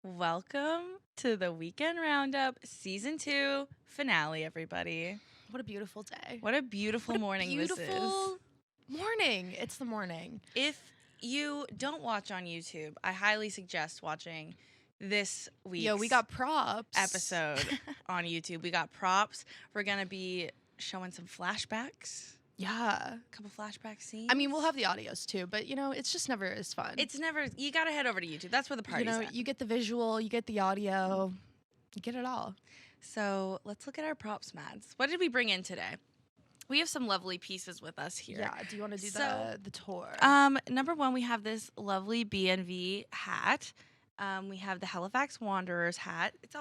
Welcome to the Weekend Roundup Season 2 finale, everybody. What a beautiful day. What a beautiful morning this is. Beautiful morning. It's the morning. If you don't watch on YouTube, I highly suggest watching this week's we got props. episode on YouTube. We got props. We're going to be showing some flashbacks. Yeah. A couple flashback scenes. I mean, we'll have the audios too, but it's just never as fun. You got to head over to YouTube. That's where the party's at. You get the visual, you get the audio, you get it all. So let's look at our props, Mads. What did we bring in today? We have some lovely pieces with us here. Yeah. Do you want to do the tour? Number one, we have this lovely B&V hat. We have the Halifax Wanderers hat. It's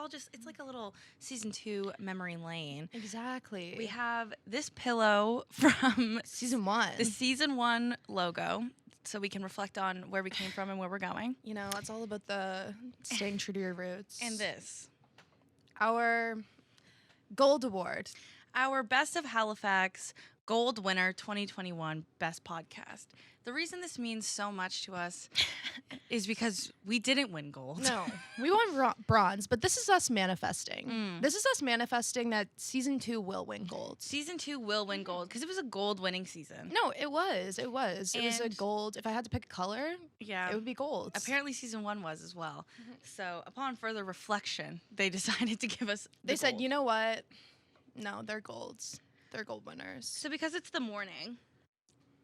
like a little season 2 memory lane. Exactly. We have this pillow from season 1. The season 1 logo, so we can reflect on where we came from and where we're going. It's all about the staying true to your roots. And this. Our Gold Award. Our Best of Halifax Gold Winner 2021 Best Podcast. The reason this means so much to us is because we didn't win gold. No, we won bronze, but this is us manifesting. This is us manifesting that season 2 will win gold. Season 2 will win gold because it was a gold winning season. No, it was. It was a gold. If I had to pick a color, it would be gold. Apparently season 1 was as well. So upon further reflection, they decided to give us They said, you know what? No, they're golds. They're gold winners. So because it's the morning,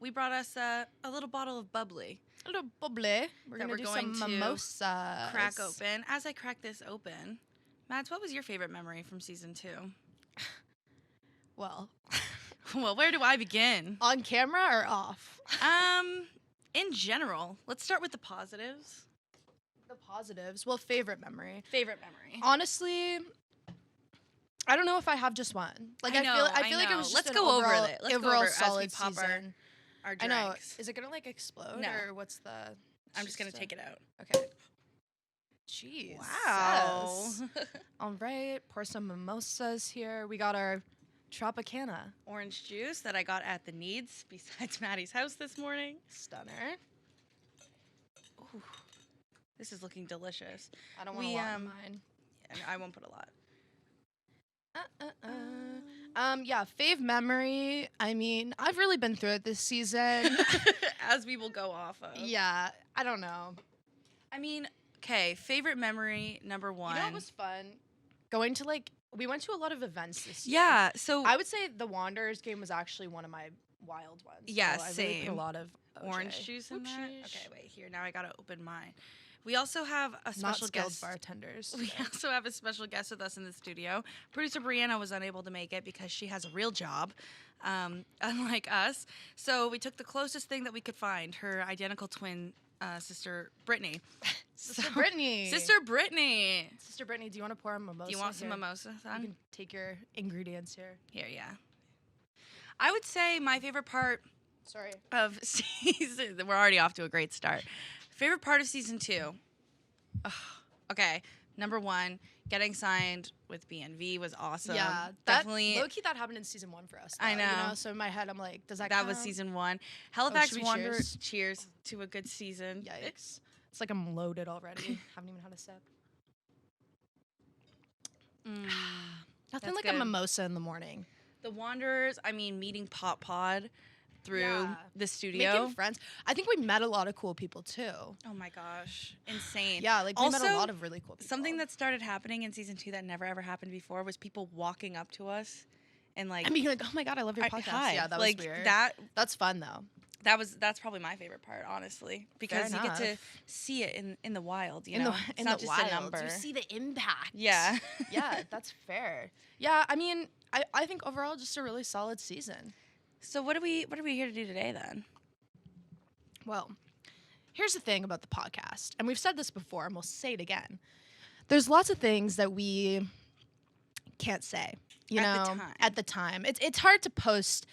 we brought us a little bottle of bubbly. A little bubbly. We're going to do some mimosas. Crack open. As I crack this open, Mads, what was your favorite memory from season 2? Well, where do I begin? On camera or off? In general, let's start with the positives. The positives. Well, favorite memory. Favorite memory. Honestly, I don't know if I have just one. Like I feel like it was just Let's go over it. Let's overall go over solid as we pop season. Our drinks. I know. Is it gonna explode or what's the? I'm just gonna take it out. Okay. Jeez. Wow. All right. Pour some mimosas here. We got our Tropicana orange juice that I got at the Needs besides Maddie's house this morning. Stunner. Ooh, this is looking delicious. I don't want a lot in mine. Yeah, I won't put a lot. Fave memory. I mean, I've really been through it this season. As we will go off of. Yeah, I don't know. I mean, okay, favorite memory number 1. You know what was fun? Going to we went to a lot of events this year. Yeah, so I would say the Wanderers game was actually one of my wild ones. Yeah, so same. I really put a lot of orange juice in that. Okay, wait, here, now I gotta open mine. We also have a special guest. Bartenders. We also have a special guest with us in the studio. Producer Brianna was unable to make it because she has a real job, unlike us. So we took the closest thing that we could find, her identical twin sister, Brittany. Sister Brittany. Sister Brittany. Sister Brittany, do you want to pour a mimosa? Do you want some mimosa, son? You can take your ingredients here. Here, yeah. I would say my favorite part of season... We're already off to a great start. Favorite part of season 2. Okay, number 1, getting signed with B&V was awesome. Yeah, definitely. Low-key, that happened in season 1 for us. Though, I know. So in my head, I'm like, does that count? count? Was season 1. Halifax Wanderers. Cheers? Cheers to a good season. Yikes. It's like I'm loaded already. Haven't even had a sip. Nothing like good. a mimosa in the morning. The Wanderers, meeting Pop Pod through the studio. Making friends. I think we met a lot of cool people too. Oh my gosh. Insane. Yeah, we met a lot of really cool people. Something that started happening in season 2 that never ever happened before was people walking up to us and being like, oh my God, I love your podcast. Hi. Yeah, that was weird. That's fun though. That's probably my favorite part, honestly, because you get to see it in the wild. It's not just a number. You see the impact. Yeah. Yeah, that's fair. Yeah, I think overall just a really solid season. So what are we here to do today then? Well, here's the thing about the podcast, and we've said this before, and we'll say it again. There's lots of things that we can't say, at the time. It's hard to post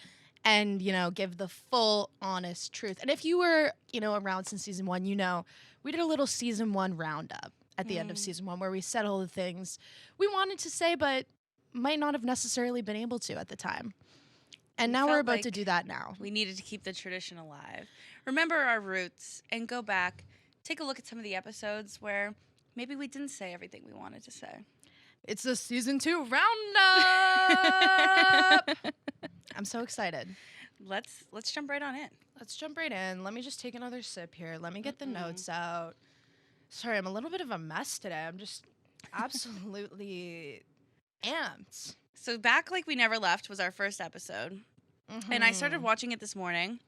and, give the full, honest truth. And if you were, around since season 1, we did a little season 1 roundup at the end of season 1 where we said all the things we wanted to say but might not have necessarily been able to at the time. And now we're about to do that now. We needed to keep the tradition alive. Remember our roots and go back, take a look at some of the episodes where maybe we didn't say everything we wanted to say. It's the season 2 Roundup. I'm so excited. Let's jump right on in. Let's jump right in. Let me just take another sip here. Let me get the notes out. Sorry, I'm a little bit of a mess today. I'm just absolutely amped. So Back Like We Never Left was our first episode. And I started watching it this morning.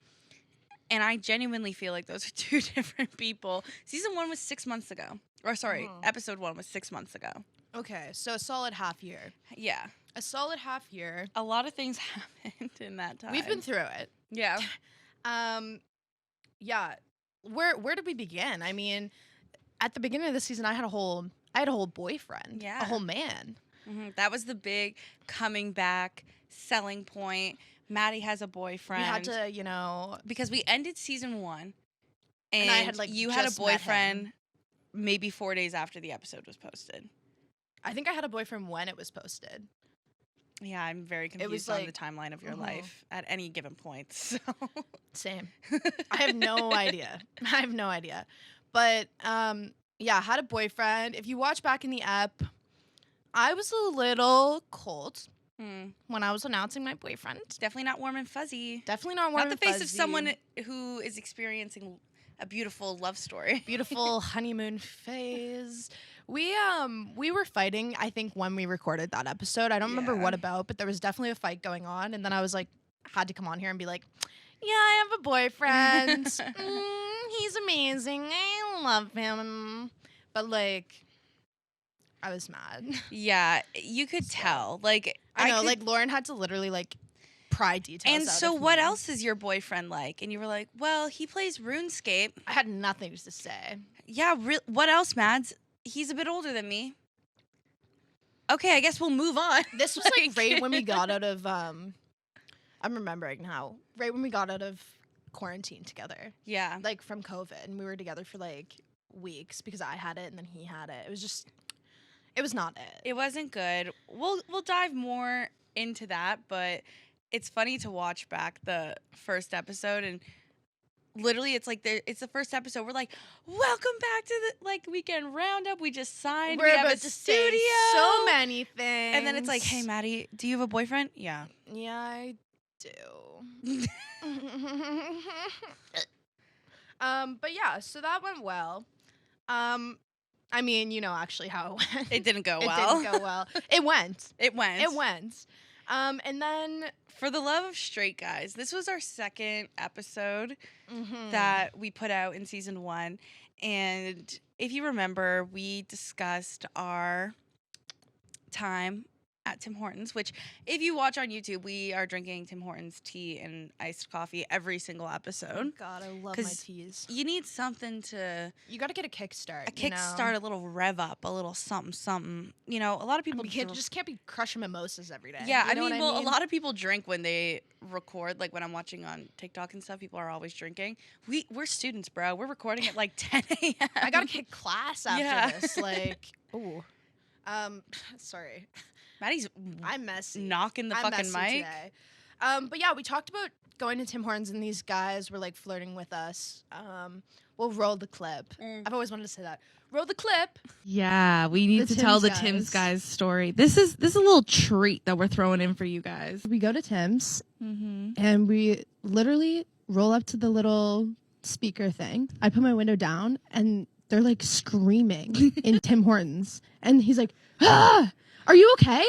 And I genuinely feel like those are 2 different people. Season 1 was 6 months ago. Or sorry, episode 1 was 6 months ago. Okay, so a solid half year. Yeah. A solid half year. A lot of things happened in that time. We've been through it. Yeah. Yeah. Where did we begin? I mean, at the beginning of the season, I had a whole boyfriend. Yeah. A whole man. Mm-hmm. That was the big coming back selling point. Maddie has a boyfriend. We had to, because we ended season 1, and I had you had a boyfriend maybe 4 days after the episode was posted. I think I had a boyfriend when it was posted. Yeah, I'm very confused on the timeline of your life at any given point. So. Same. I have no idea. But yeah, I had a boyfriend. If you watch back in the ep, I was a little cold when I was announcing my boyfriend. Definitely not warm and fuzzy. Definitely not warm and fuzzy. Not the face of someone who is experiencing a beautiful love story. Beautiful honeymoon phase. We were fighting, I think, when we recorded that episode. I don't remember what about, but there was definitely a fight going on. And then I was like, had to come on here and be like, yeah, I have a boyfriend. He's amazing. I love him. But like, I was mad. Yeah, you could tell. Like, I know, like Lauren had to literally like pry details. And so what else is your boyfriend like? And you were like, well, he plays RuneScape. I had nothing to say. Yeah, what else, Mads? He's a bit older than me. Okay, I guess we'll move on. This was like right when we got out of I'm remembering now. Right when we got out of quarantine together. Yeah. Like from COVID, and we were together for like weeks because I had it and then he had it. It was not it. It wasn't good. We'll dive more into that, but it's funny to watch back the first episode, and literally it's like it's the first episode. We're like, welcome back to the weekend roundup. We just signed. We're we have about a to studio. say so many things. And then it's like, hey Maddie, do you have a boyfriend? Yeah. Yeah, I do. But yeah, so that went well. I mean, you know actually how it went. It didn't go well. It didn't go well. It went. It went. It went. And then For the Love of Straight Guys, this was our second episode that we put out in season 1. And if you remember, we discussed our time at Tim Hortons, which if you watch on YouTube, we are drinking Tim Hortons tea and iced coffee every single episode. God, I love my teas. You need something to... You got to get a kickstart. A kickstart, a little rev up, a little something, something. You know, a lot of people... just can't be crushing mimosas every day. Yeah, I mean, a lot of people drink when they record. Like when I'm watching on TikTok and stuff, people are always drinking. We're students, bro. We're recording at like 10 a.m. I got to kick class after this. Like, ooh. Sorry. I'm messy. Knocking the fucking mic. Today. But yeah, we talked about going to Tim Hortons and these guys were like flirting with us. We'll roll the clip. I've always wanted to say that. Roll the clip. Yeah, we need to tell the Tim's guys story. This is a little treat that we're throwing in for you guys. We go to Tim's and we literally roll up to the little speaker thing. I put my window down and they're like screaming in Tim Hortons. And he's like, ah! Are you okay?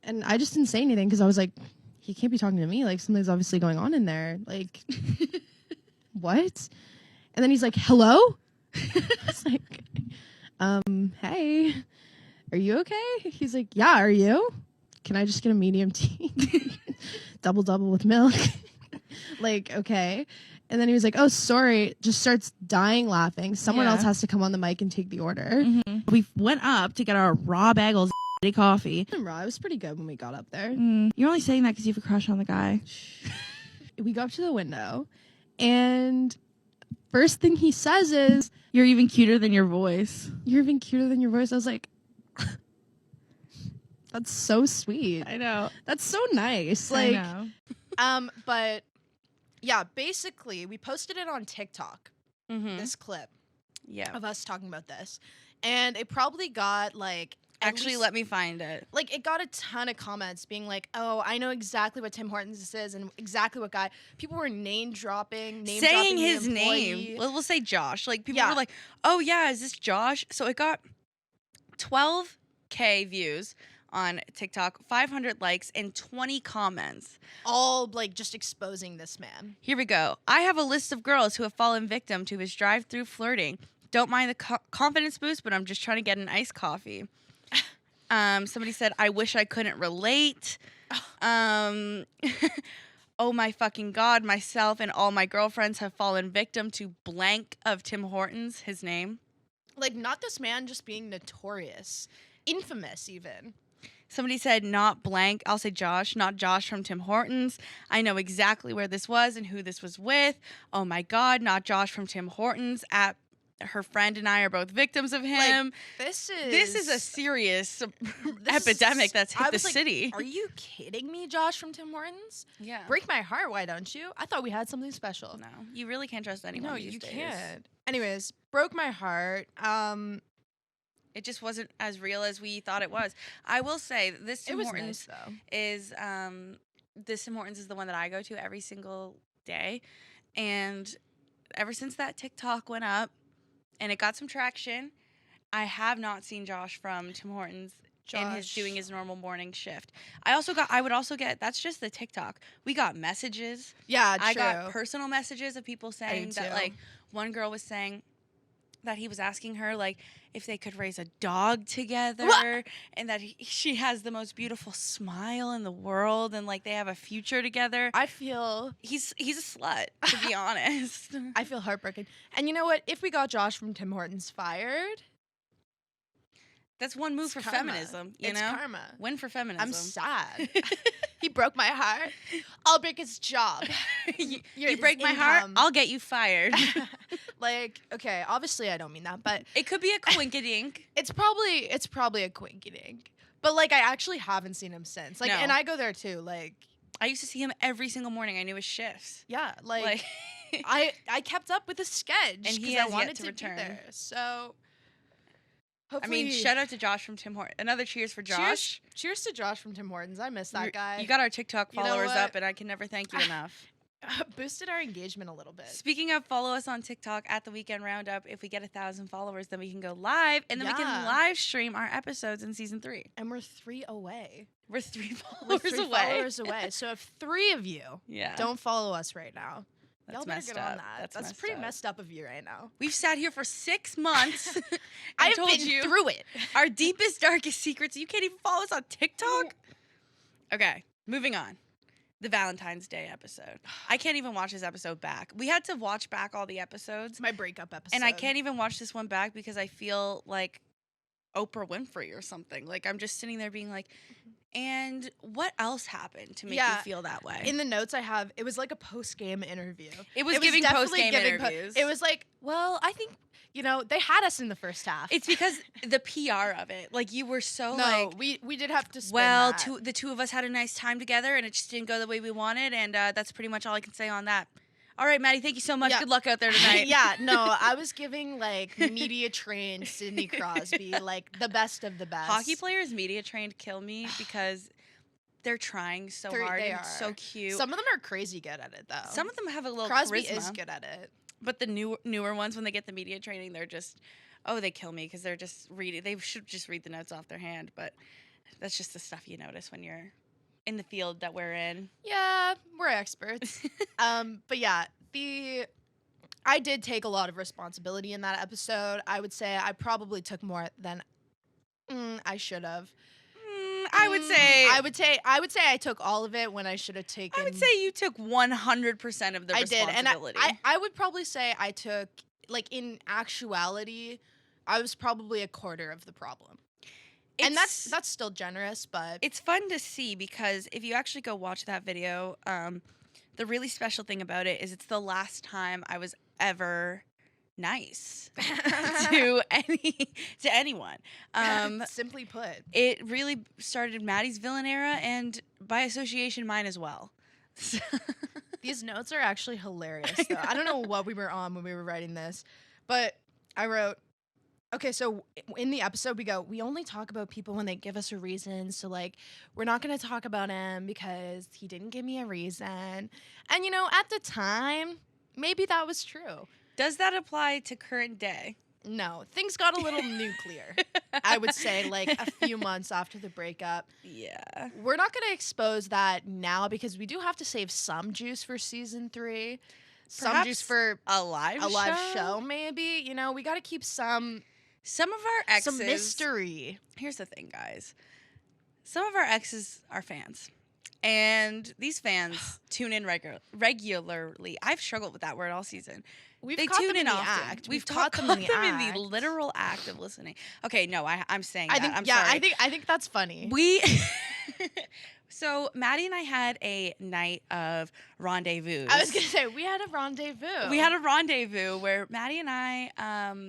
And I just didn't say anything because I was like, he can't be talking to me. Like, something's obviously going on in there. Like, what? And then he's like, hello? I was like, hey, are you okay? He's like, yeah, are you? Can I just get a medium tea? Double with milk. Like, okay. And then he was like, oh, sorry. Just starts dying laughing. Someone else has to come on the mic and take the order. We went up to get our raw bagels coffee. It was pretty good when we got up there. You're only saying that because you have a crush on the guy. We go up to the window, and first thing he says is, you're even cuter than your voice. You're even cuter than your voice. I was like, that's so sweet. I know. That's so nice. Like, I know. But yeah, basically we posted it on TikTok, this clip of us talking about this. And it probably got Actually, let me find it. It got a ton of comments being like, "Oh, I know exactly what Tim Hortons is and exactly what guy." People were saying his name. We'll say Josh. People were like, "Oh yeah, is this Josh?" So it got 12K views on TikTok, 500 likes, and 20 comments. All just exposing this man. Here we go. I have a list of girls who have fallen victim to his drive-through flirting. Don't mind the confidence boost, but I'm just trying to get an iced coffee. Somebody said, I wish I couldn't relate. Oh my fucking God, myself and all my girlfriends have fallen victim to blank of Tim Hortons, his name. Not this man just being notorious. Infamous, even. Somebody said, not blank. I'll say Josh, not Josh from Tim Hortons. I know exactly where this was and who this was with. Oh my God, not Josh from Tim Hortons. Her friend and I are both victims of him. This is a serious epidemic that's hit the city. Are you kidding me, Josh from Tim Hortons? Yeah. Break my heart, why don't you? I thought we had something special. No, you really can't trust anyone these days. No, you can't. Anyways, broke my heart. It just wasn't as real as we thought it was. I will say this Tim Hortons is this Tim Hortons is the one that I go to every single day, and ever since that TikTok went up and it got some traction, I have not seen Josh from Tim Hortons doing his normal morning shift. I would also get, that's just the TikTok. We got messages. Yeah, true. I got personal messages of people saying that one girl was saying that he was asking her if they could raise a dog together, and that she has the most beautiful smile in the world, and they have a future together. I feel he's a slut, to be honest. I feel heartbroken. And you know what? If we got Josh from Tim Hortons fired, that's one move for feminism. It's karma. Win for feminism. I'm sad. He broke my heart. I'll break his job. you break my heart, I'll get you fired. Okay, obviously I don't mean that, but it could be a quinkydink. It's probably a quinkydink. But I actually haven't seen him since. No. And I go there too. I used to see him every single morning. I knew his shifts. Yeah, I kept up with his sketch because I wanted to return. Be there. So hopefully, shout out to Josh from Tim Hortons. Another cheers for Josh. Cheers to Josh from Tim Hortons. I miss that guy. You got our TikTok followers up, and I can never thank you enough. Boosted our engagement a little bit. Speaking of, follow us on TikTok at The Weekend Roundup. If we get 1,000 followers, then we can go live, and then we can live stream our episodes in season 3. And we're 3 away. We're 3 followers away. So if 3 of you don't follow us right now, y'all better get on that. That's pretty messed up of you right now. We've sat here for 6 months. I've been through it. Our deepest, darkest secrets. You can't even follow us on TikTok? Okay, moving on. The Valentine's Day episode. I can't even watch this episode back. We had to watch back all the episodes. My breakup episode. And I can't even watch this one back because I feel like Oprah Winfrey or something. I'm just sitting there being like, and what else happened to make you feel that way? In the notes I have, it was like a post-game interview. It was giving post-game interviews. It was I think, they had us in the first half. It's because the PR of it. You were so we did have to spin that. The two of us had a nice time together, and it just didn't go the way we wanted, and that's pretty much all I can say on that. All right, Maddie, thank you so much. Yeah. Good luck out there tonight. I was giving media trained Sidney Crosby, the best of the best. Hockey players media trained kill me because they're trying so hard and so cute. Some of them are crazy good at it though. Some of them have a little Crosby charisma. is good at it. But the newer ones, when they get the media training, they're just, they kill me because they're just reading. They should just read the notes off their hand, but that's just the stuff you notice when you're in the field that we're in. Yeah, we're experts. But yeah, I did take a lot of responsibility in that episode. I would say I probably took more than I should have. I would say I took all of it when I should have taken. I would say you took 100% of the responsibility. I did, and I would probably say I took, in actuality, I was probably a quarter of the problem. And that's still generous, but it's fun to see because if you actually go watch that video, the really special thing about it is it's the last time I was ever nice to anyone. Simply put, it really started Maddie's villain era, and by association, mine as well. These notes are actually hilarious, though. I don't know what we were on when we were writing this, but I wrote, Okay, so in the episode we only talk about people when they give us a reason. So like, we're not going to talk about him because he didn't give me a reason. And you know, at the time, maybe that was true. Does that apply to current day? No, things got a little nuclear. I would say like a few months after the breakup. Yeah. We're not going to expose that now because we do have to save some juice for season 3. Some juice for a live show maybe. You know, we got to keep some of our exes. Some mystery. Here's the thing, guys. Some of our exes are fans. And these fans tune in regularly. I've struggled with that word all season. They tune in often. Act. We've caught them in the literal act of listening. Okay, no, I'm saying that. I'm sorry. I think that's funny. So Maddie and I had a night of rendezvous. I was gonna say we had a rendezvous. We had a rendezvous where Maddie and I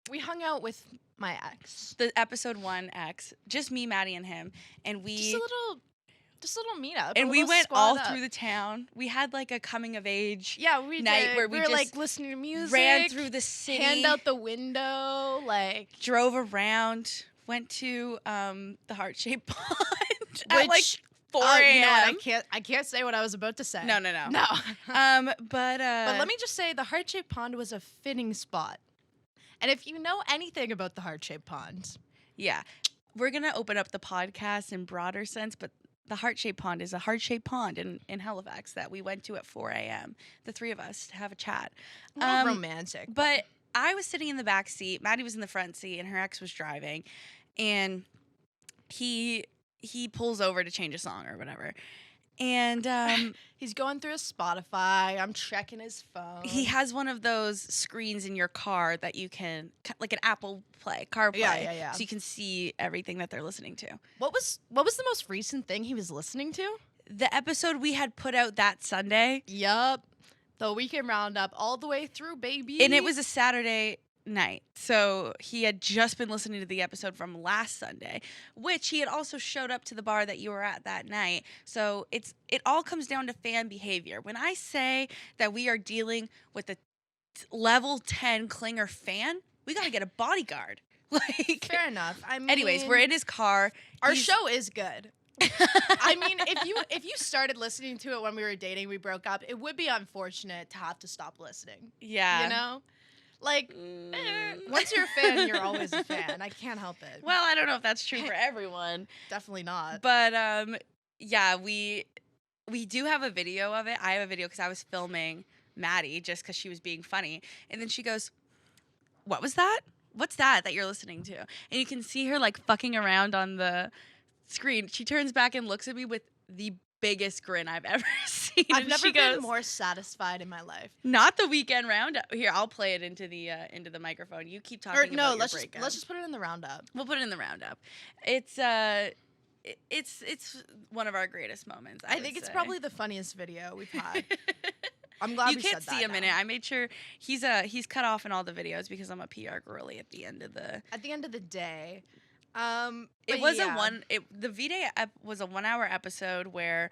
we hung out with my ex. The episode 1 ex, just me, Maddie, and him, and we just a little meetup. And we went all through the town. We had like a coming of age night where we were like listening to music, ran through the city, hand out the window, like drove around, went to the heart-shaped pond at like 4 a.m. You know what? I can't say what I was about to say. No. But let me just say the heart-shaped pond was a fitting spot. And if you know anything about the heart-shaped pond, yeah, we're gonna open up the podcast in broader sense, but the heart-shaped pond is a heart-shaped pond in Halifax that we went to at 4 a.m. The 3 of us to have a chat. Romantic. But I was sitting in the back seat. Maddie was in the front seat, and her ex was driving. And he pulls over to change a song or whatever. And he's going through his Spotify. I'm checking his phone. He has one of those screens in your car that you can, like an Apple CarPlay. Yeah. So you can see everything that they're listening to. What was the most recent thing he was listening to? The episode we had put out that Sunday. Yup. The Weekend Roundup all the way through, baby. And it was a Saturday night. So he had just been listening to the episode from last Sunday, which he had also showed up to the bar that you were at that night. So it all comes down to fan behavior. When I say that we are dealing with a level 10 clinger fan, we got to get a bodyguard. Like, fair enough. I mean, anyways, we're in his car. Our show is good. I mean, if you started listening to it when we were dating, we broke up, it would be unfortunate to have to stop listening. Yeah. You know? Like, once you're a fan, you're always a fan. I can't help it. Well, I don't know if that's true for everyone. Definitely not. But, yeah, we do have a video of it. I have a video because I was filming Maddie just because she was being funny. And then she goes, "What was that? What's that you're listening to?" And you can see her, like, fucking around on the screen. She turns back and looks at me with the biggest grin I've ever seen. I've never been more satisfied in my life. Not the Weekend Roundup. Here, I'll play it into the microphone. You keep talking. Or no, let's just put it in the Roundup. We'll put it in the Roundup. It's one of our greatest moments. I think it's probably the funniest video we've had. I'm glad you can't see him in it. I made sure he's cut off in all the videos because I'm a PR girly at the end of the day. It was the V-Day was a 1 hour episode where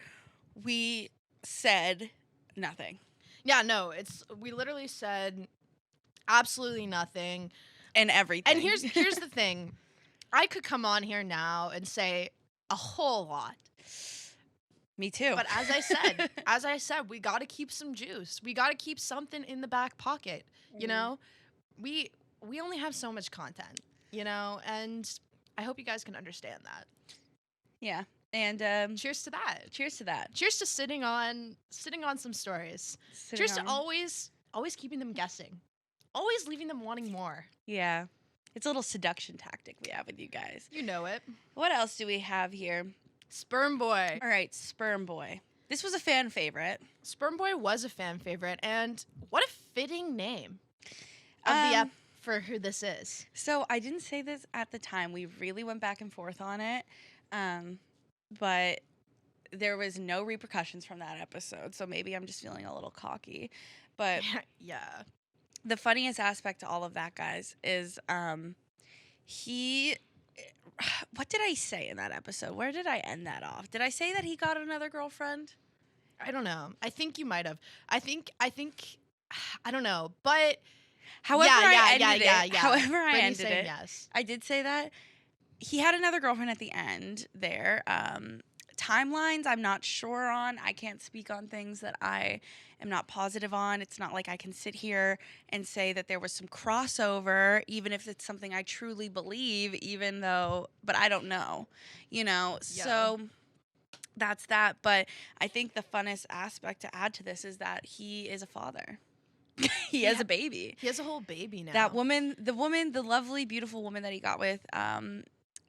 we said nothing. Yeah, no, we literally said absolutely nothing and everything. And here's the thing. I could come on here now and say a whole lot. Me too. But as I said, we got to keep some juice. We got to keep something in the back pocket, you know? We only have so much content, you know? And I hope you guys can understand that. Yeah. And cheers to that. Cheers to that. Cheers to sitting on some stories. Cheers to always keeping them guessing. Always leaving them wanting more. Yeah. It's a little seduction tactic we have with you guys. You know it. What else do we have here? Sperm Boy. All right, Sperm Boy. This was a fan favorite. Sperm Boy was a fan favorite, and what a fitting name of the app for who this is. So I didn't say this at the time. We really went back and forth on it, but there was no repercussions from that episode, so maybe I'm just feeling a little cocky. But yeah. The funniest aspect to all of that, guys, is what did I say in that episode? Where did I end that off? Did I say that he got another girlfriend? I don't know. I think you might have. I think I don't know. But However I ended yeah. However I Brittany ended saying it. yes. I did say that. He had another girlfriend at the end there. Timelines, I'm not sure on. I can't speak on things that I am not positive on. It's not like I can sit here and say that there was some crossover, even if it's something I truly believe, but I don't know, So that's that. But I think the funnest aspect to add to this is that he is a father. He has a baby. He has a whole baby now. That woman, the lovely, beautiful woman that he got with,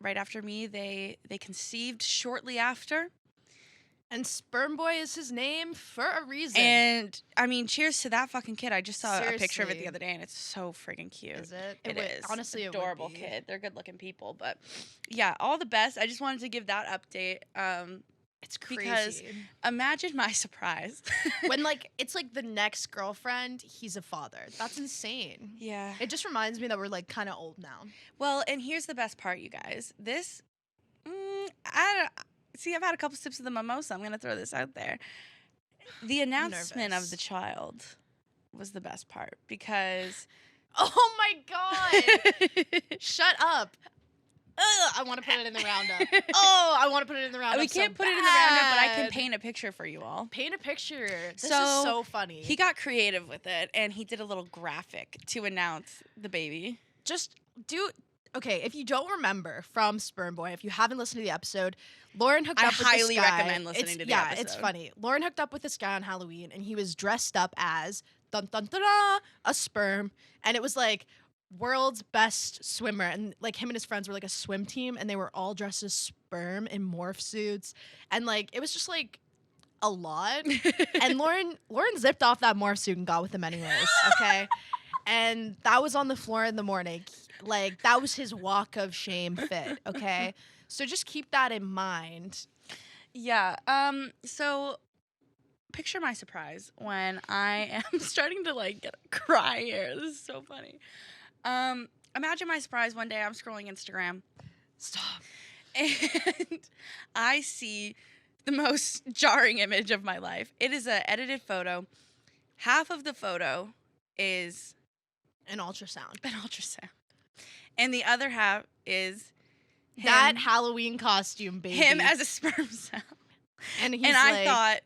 right after me, they conceived shortly after. And Sperm Boy is his name for a reason. And I mean, cheers to that fucking kid. I just saw a picture of it the Seriously. other day, and it's so friggin' cute. Is it? It is. Honestly, adorable it would be. kid. They're good looking people, but yeah, all the best. I just wanted to give that update. It's crazy. Because imagine my surprise when it's like the next girlfriend, he's a father. That's insane. Yeah. It just reminds me that we're like kind of old now. Well, and here's the best part, you guys. This, I've had a couple sips of the mimosa. I'm going to throw this out there. The announcement of the child was the best part because... Oh, my God. Shut up. Ugh, I want to put it in the roundup. Oh, I want to put it in the roundup. We can't put it in the roundup, but I can paint a picture for you all. Paint a picture. This is So, so funny. He got creative with it, and he did a little graphic to announce the baby. Okay, if you don't remember from Sperm Boy, if you haven't listened to the episode, Lauryn hooked up with this guy. I highly recommend listening to the episode. Yeah, it's funny. Lauryn hooked up with this guy on Halloween, and he was dressed up as a sperm, and it was like world's best swimmer, and like him and his friends were like a swim team, and they were all dressed as sperm in morph suits, and like it was just like a lot. And Lauryn zipped off that morph suit and got with him anyways. Okay. And that was on the floor in the morning. Like, that was his walk of shame fit, okay? So just keep that in mind. Yeah. So picture my surprise when I am starting to, cry here. This is so funny. Imagine my surprise one day I'm scrolling Instagram. Stop. And I see the most jarring image of my life. It is an edited photo. Half of the photo is... An ultrasound. And the other half is him, that Halloween costume, baby. Him as a sperm cell. And I thought,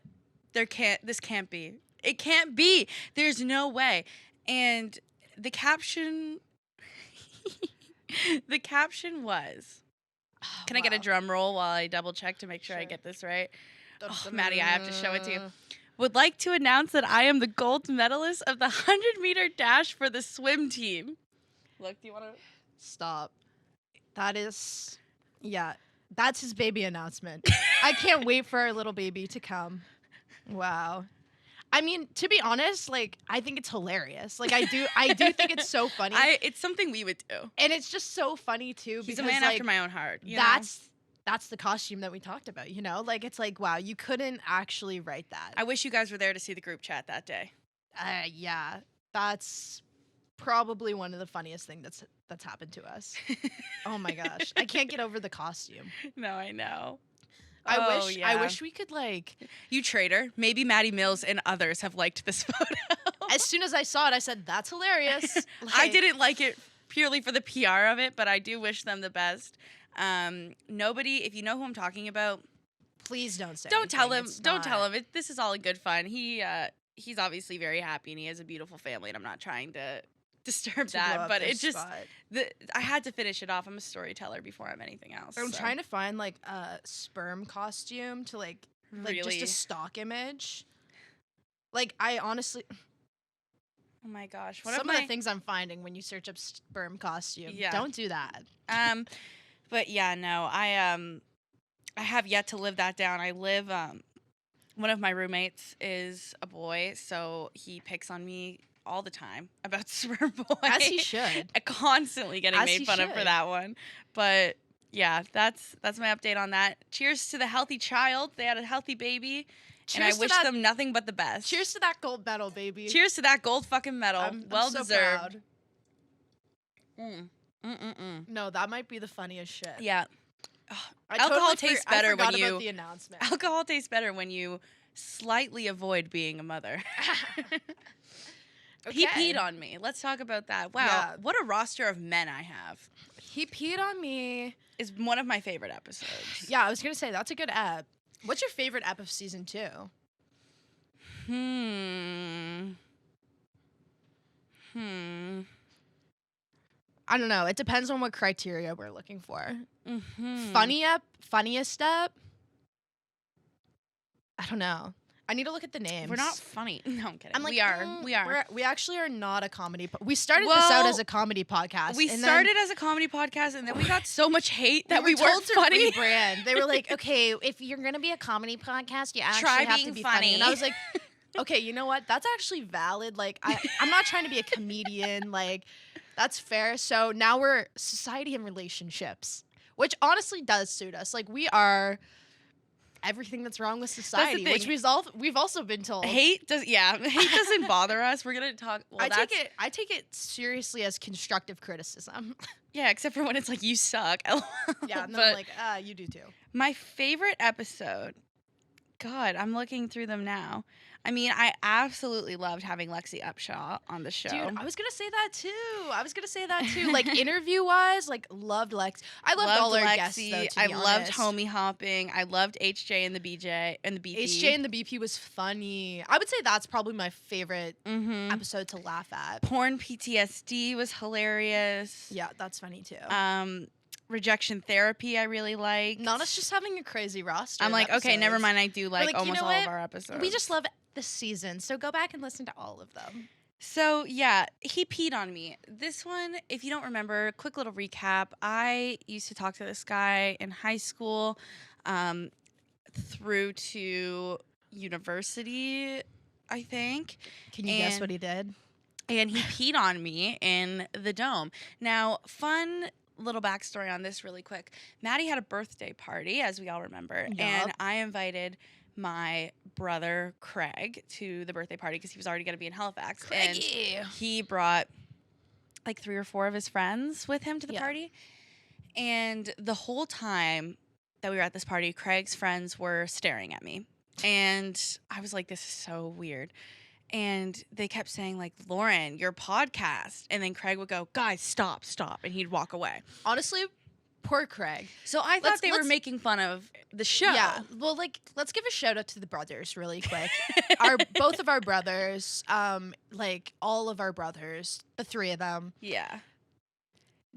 this can't be. It can't be. There's no way. And the caption was, can I get a drum roll while I double check to make sure I get this right? Maddie, I have to show it to you. Would like to announce that I am the gold medalist of the 100-meter dash for the swim team. Look, do you want to... Stop. That is... Yeah, that's his baby announcement. I can't wait for our little baby to come. Wow. I mean, to be honest, I think it's hilarious. I do think it's so funny. It's something we would do. And it's just so funny, too. He's a man after my own heart. That's the costume that we talked about, wow, you couldn't actually write that. I wish you guys were there to see the group chat that day. Yeah, that's probably one of the funniest things that's happened to us. Oh my gosh, I can't get over the costume. No, I know. I wish we could You traitor. Maybe Maddie Mills and others have liked this photo. As soon as I saw it, I said, that's hilarious. I didn't like it purely for the PR of it, but I do wish them the best. Nobody, if you know who I'm talking about, please don't say. Don't tell him. Don't tell him. This is all in good fun. He's obviously very happy and he has a beautiful family, and I'm not trying to disturb that, but it just I had to finish it off. I'm a storyteller before I'm anything else. I'm trying to find a sperm costume to really? Just a stock image. I honestly. Oh my gosh! Some of the things I'm finding when you search up sperm costume. Yeah. Don't do that. But yeah, no, I have yet to live that down. I live, one of my roommates is a boy, so he picks on me all the time about Sperm Boy. As he should. Constantly getting made fun of for that one. But yeah, that's my update on that. Cheers to the healthy child. They had a healthy baby. And I wish them nothing but the best. Cheers to that gold medal, baby. Cheers to that gold fucking medal. Well so deserved. Proud. No, that might be the funniest shit. Yeah. Alcohol tastes better when you. About the announcement. Alcohol tastes better when you slightly avoid being a mother. He peed on me. Let's talk about that. Wow, what a roster of men I have. He peed on me is one of my favorite episodes. Yeah, I was gonna say that's a good ep. What's your favorite ep of season 2? I don't know. It depends on what criteria we're looking for. Funny ep, funniest ep. I don't know. I need to look at the names. We're not funny. No, I'm kidding. I'm like, we are. We actually are not a comedy. We started this out as a comedy podcast. We started as a comedy podcast, and then we got so much hate that we weren't funny. Brand. They were like, okay, if you're gonna be a comedy podcast, you actually have to be funny. And I was like, okay, you know what? That's actually valid. Like, I'm not trying to be a comedian. Like, that's fair. So now we're society and relationships, which honestly does suit us. Like, we are everything that's wrong with society, which we've also been told. Hate doesn't bother us. We're gonna talk. Well, I take it seriously as constructive criticism. Yeah, except for when it's like you suck. Yeah, and then I'm like, you do too. My favorite episode. God, I'm looking through them now. I mean, I absolutely loved having Lexi Upshaw on the show. Dude, I was going to say that too. Like, interview-wise, like, loved Lex. I loved all our Lexi. guests, though, to I be loved honest. Homie Hopping. I loved HJ and the BJ and the BP. HJ and the BP was funny. I would say that's probably my favorite episode to laugh at. Porn PTSD was hilarious. Yeah, that's funny, too. Rejection therapy I really liked. Not us just having a crazy roster. I'm like, okay, never mind. I do like like, almost all of our episodes. We just love the season, so go back and listen to all of them. So yeah, he peed on me. This one, if you don't remember, quick little recap. I used to talk to this guy in high school, through to university, I think. Can you guess what he did? And he peed on me in the Dome. Now, fun little backstory on this really quick. Maddie had a birthday party, as we all remember, and I invited my brother Craig to the birthday party because he was already going to be in Halifax. Craigie. And he brought like 3 or 4 of his friends with him to the party. And the whole time that we were at this party, Craig's friends were staring at me. And I was like, this is so weird. And they kept saying, like, Lauren, your podcast. And then Craig would go, guys, stop. And he'd walk away. Honestly, poor Craig. So I thought they were making fun of the show. Yeah. Well, like, let's give a shout out to the brothers really quick. Both of our brothers, like, all of our brothers, the 3 of them. Yeah.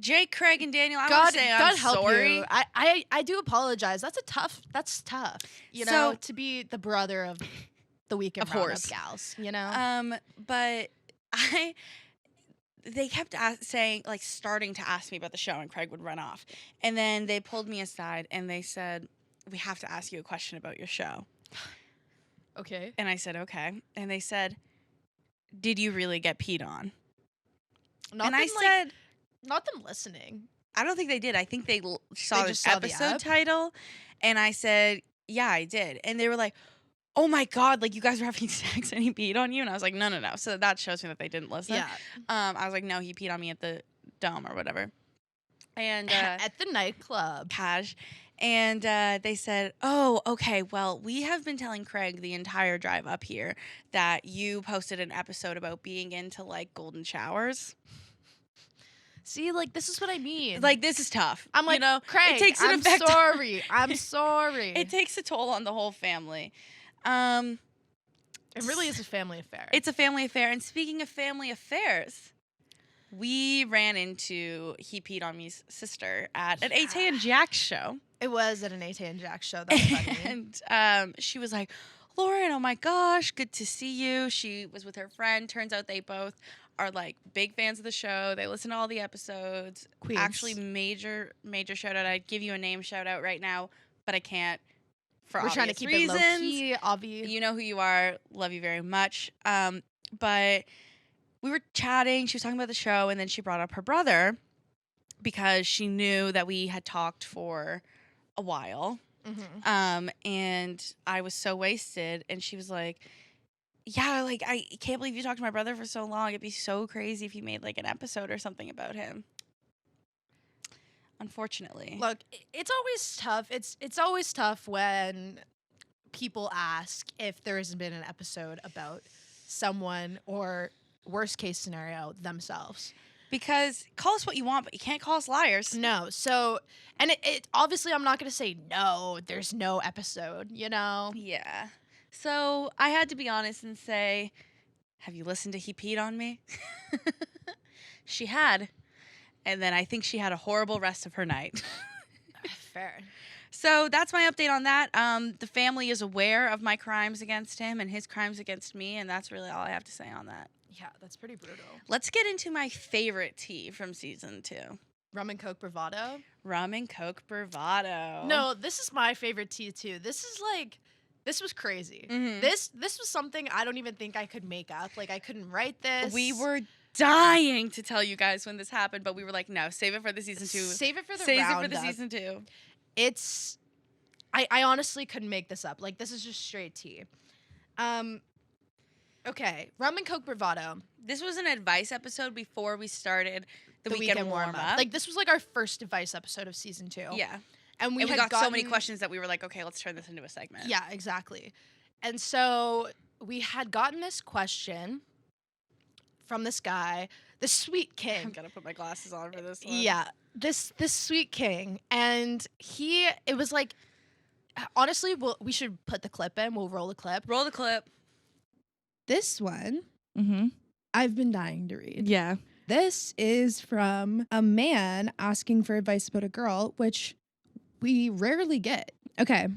Jake, Craig, and Daniel, I'm sorry. You. I do apologize. That's tough. You know, to be the brother of the Weekend Roundup gals, you know? But they kept saying, like, starting to ask me about the show, and Craig would run off. And then they pulled me aside, and they said, we have to ask you a question about your show. Okay. And I said, okay. And they said, did you really get peed on? I said, not them listening. I don't think they did. I think they saw the episode title, and I said, yeah, I did. And they were like, oh my God, like, you guys were having sex and he peed on you? And I was like, no. So that shows me that they didn't listen. Yeah. I was like, no, he peed on me at the Dome or whatever. And at the nightclub. Cash. And they said, oh, okay, well, we have been telling Craig the entire drive up here that you posted an episode about being into, like, golden showers. See, like, this is what I mean. Like, this is tough. I'm like, you know, Craig, I'm sorry. I'm sorry. It takes a toll on the whole family. It really is a family affair. It's a family affair. And speaking of family affairs, we ran into He Peed on Me's sister at an AT and Jack show. It was at an AT and Jack show. That's funny. And she was like, Lauren, oh my gosh, good to see you. She was with her friend. Turns out they both are, like, big fans of the show. They listen to all the episodes. Queens. Actually, major shout out. I'd give you a name shout out right now, but I can't. We're trying to keep reasons. it low key, obvious. You know who you are. Love you very much. But we were chatting. She was talking about the show, and then she brought up her brother because she knew that we had talked for a while. Mm-hmm. And I was so wasted, and she was like, yeah, like, I can't believe you talked to my brother for so long. It'd be so crazy if you made, like, an episode or something about him. Unfortunately. Look, it's always tough. It's always tough when people ask if there hasn't been an episode about someone or worst case scenario themselves. Because call us what you want, but you can't call us liars. No. So, and it obviously I'm not going to say no, there's no episode, you know? Yeah. So I had to be honest and say, have you listened to He Peed on Me? She had. And then I think she had a horrible rest of her night. Fair. So that's my update on that. The family is aware of my crimes against him and his crimes against me, and that's really all I have to say on that. Yeah, that's pretty brutal. Let's get into my favorite tea from season 2. Rum and Coke bravado? Rum and Coke bravado. No, this is my favorite tea too. This was crazy. Mm-hmm. This was something I don't even think I could make up. Like I couldn't write this. We were dying to tell you guys when this happened, but we were like, no, save it for the season 2. Save it for the Save Roundup. it for the season 2. It's I honestly couldn't make this up. Like this is just straight tea. Okay, Rum and Coke bravado. This was an advice episode before we started the weekend warm-up. Like this was like our first advice episode of season 2. Yeah. And we got so many questions that we were like, okay, let's turn this into a segment. Yeah, exactly. And so we had gotten this question from this guy, the sweet king. I'm gonna put my glasses on for this one. Yeah, this sweet king, and it was like, honestly, we should put the clip in. We'll roll the clip. Roll the clip. This one, Mm-hmm. I've been dying to read. Yeah. This is from a man asking for advice about a girl, which we rarely get. Okay.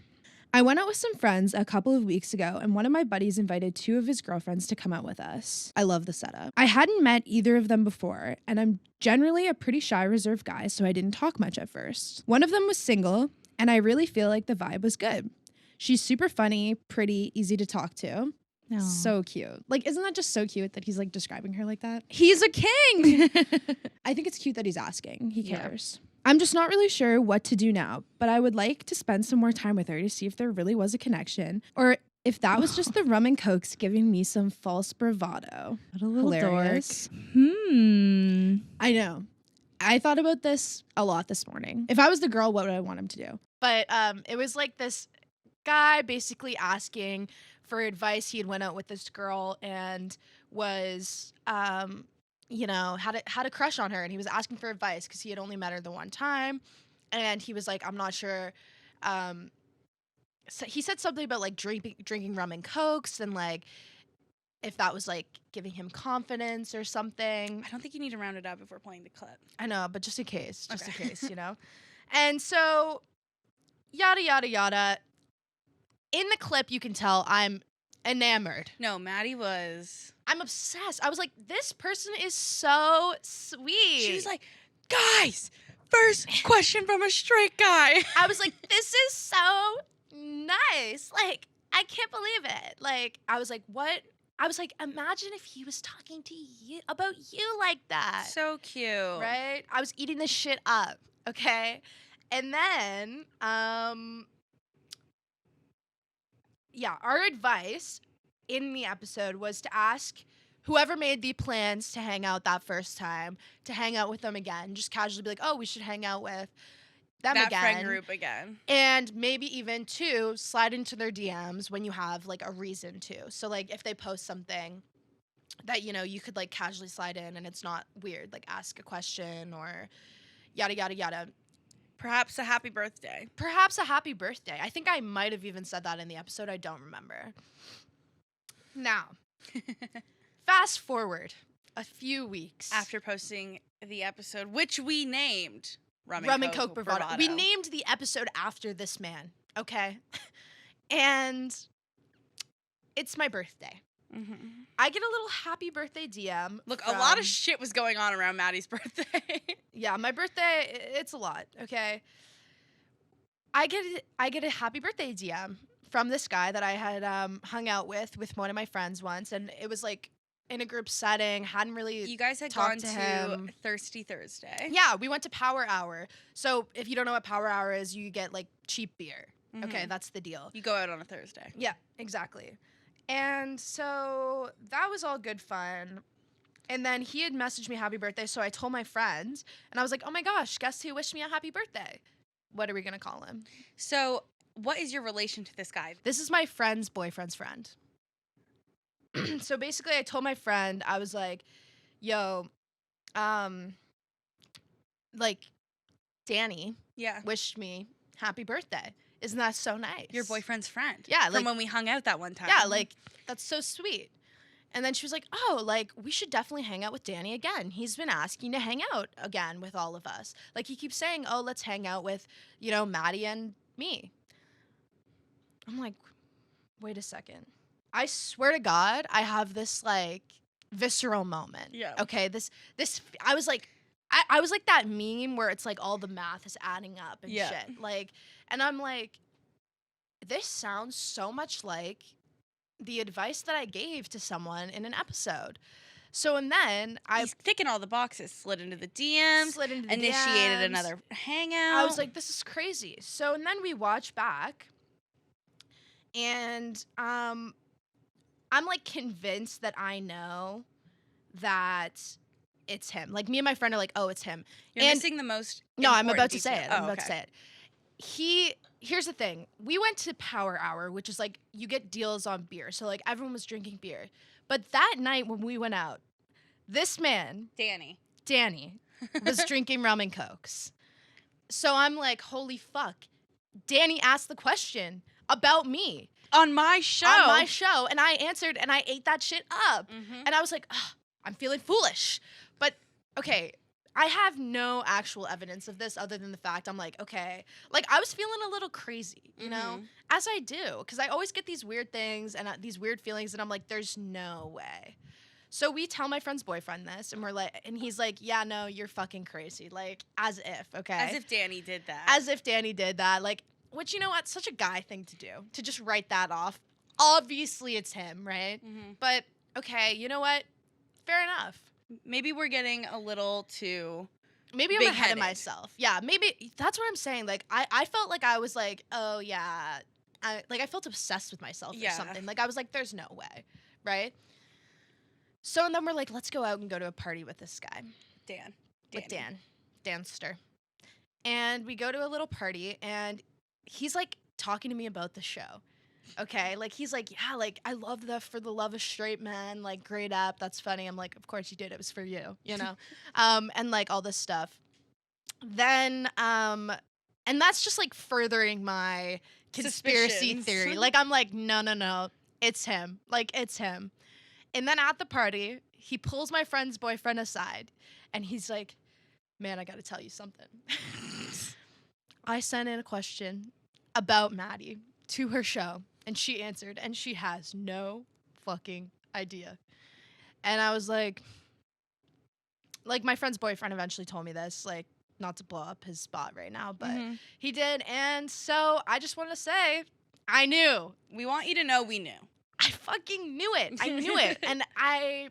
I went out with some friends a couple of weeks ago, and one of my buddies invited 2 of his girlfriends to come out with us. I love the setup. I hadn't met either of them before, and I'm generally a pretty shy, reserved guy, so I didn't talk much at first. One of them was single, and I really feel like the vibe was good. She's super funny, pretty, easy to talk to. Aw. So cute. Like, isn't that just so cute that he's like describing her like that? He's a king. I think it's cute that he's asking. He Yeah. cares. I'm just not really sure what to do now, but I would like to spend some more time with her to see if there really was a connection or if that was just the rum and cokes giving me some false bravado. What a little Hilarious. dork. I know. I thought about this a lot this morning. If I was the girl, what would I want him to do? But it was like this guy basically asking for advice. He had went out with this girl and was had a crush on her, and he was asking for advice because he had only met her the one time, and he was like, I'm not sure. So he said something about like drinking rum and cokes, and like if that was like giving him confidence or something. I don't think you need to round it up if we're playing the clip. I know, but just in case, Okay. you know. And so, yada yada yada. In the clip, you can tell I'm enamored. No, Maddie was. I'm obsessed. I was like, this person is so sweet. She was like, guys, first question from a straight guy. I was like, this is so nice. Like, I can't believe it. Like, I was like, what? I was like, imagine if he was talking to you about you like that. So cute. Right? I was eating this shit up. Okay. And then, our advice in the episode was to ask whoever made the plans to hang out that first time to hang out with them again. Just casually be like, oh, we should hang out with them that again. friend group again. And maybe even slide into their DMs when you have like a reason to. So like if they post something that, you could like casually slide in and it's not weird, like ask a question or yada, yada, yada. Perhaps a happy birthday. Perhaps a happy birthday. I think I might have even said that in the episode. I don't remember. Now, fast forward a few weeks. After posting the episode, which we named Rum and Coke bravado. We named the episode after this man, okay? And it's my birthday. Mm-hmm. I get a little happy birthday DM. Look, a lot of shit was going on around Maddie's birthday. Yeah, my birthday, it's a lot, okay? I get a happy birthday DM from this guy that I had hung out with one of my friends once, and it was like in a group setting, hadn't really You guys had talked gone to to him. Thirsty Thursday. Yeah, we went to Power Hour. So if you don't know what Power Hour is, you get like cheap beer. Mhm. Okay, that's the deal. You go out on a Thursday. Yeah, exactly. And so that was all good fun. And then he had messaged me happy birthday, so I told my friends, and I was like, oh my gosh, guess who wished me a happy birthday? What are we going to call him? So what is your relation to this guy? This is my friend's boyfriend's friend. So basically I told my friend, I was like, yo, like Danny wished me happy birthday. Isn't that so nice? Your boyfriend's friend. Yeah. From when we hung out that one time. Yeah, like, that's so sweet. And then she was like, oh, like, we should definitely hang out with Danny again. He's been asking to hang out again with all of us. Like, he keeps saying, oh, let's hang out with, you know, Madi and me. I'm like, wait a second. I swear to God, I have this, like, visceral moment. Yeah. Okay, I was like, I was like that meme where it's like all the math is adding up and shit. Like, and I'm like, this sounds so much like the advice that I gave to someone in an episode. So, and then He's ticking all the boxes, slid into the DMs, initiated another hangout. I was like, this is crazy. So, and then we watch back, and I'm like convinced that I know that it's him. Like, me and my friend are like, oh, it's him. You're missing the most. No, I'm about to say it. Oh, I'm about to say it. Here's the thing. We went to Power Hour, which is like you get deals on beer. So like everyone was drinking beer. But that night when we went out, this man, Danny, was drinking rum and cokes. So I'm like, holy fuck. Danny asked the question about me. On my show. And I answered and I ate that shit up. Mm-hmm. And I was like, I'm feeling foolish. But okay, I have no actual evidence of this other than the fact I'm like, okay, like I was feeling a little crazy, you know, as I do, because I always get these weird things and these weird feelings, and I'm like, there's no way. So we tell my friend's boyfriend this, and we're like, and he's like, yeah, no, you're fucking crazy, like as if, okay, as if Danny did that, like, which, you know what, such a guy thing to do, to just write that off. Obviously, it's him, right? Mm-hmm. But okay, you know what? Fair enough. Maybe we're getting a little too maybe I'm ahead of myself. Yeah, maybe that's what I'm saying. Like, I felt like I was like, oh, yeah. I felt obsessed with myself or something. Like, I was like, there's no way, right? So, and then we're like, let's go out and go to a party with this guy. Danster. And we go to a little party, and he's, like, talking to me about the show. Okay, like, he's like, yeah, like, I love For the Love of Straight Men, like, great app, that's funny. I'm like, of course you did, it was for you, you know? And, like, all this stuff. Then, and that's just, like, furthering my conspiracy theory. Like, I'm like, no, it's him. Like, it's him. And then at the party, he pulls my friend's boyfriend aside, and he's like, man, I gotta tell you something. I sent in a question about Maddie to her show. And she answered, and she has no fucking idea. And I was like, my friend's boyfriend eventually told me this, like, not to blow up his spot right now, but he did. And so I just want to say, I knew. We want you to know we knew. I fucking knew it. I knew it. And I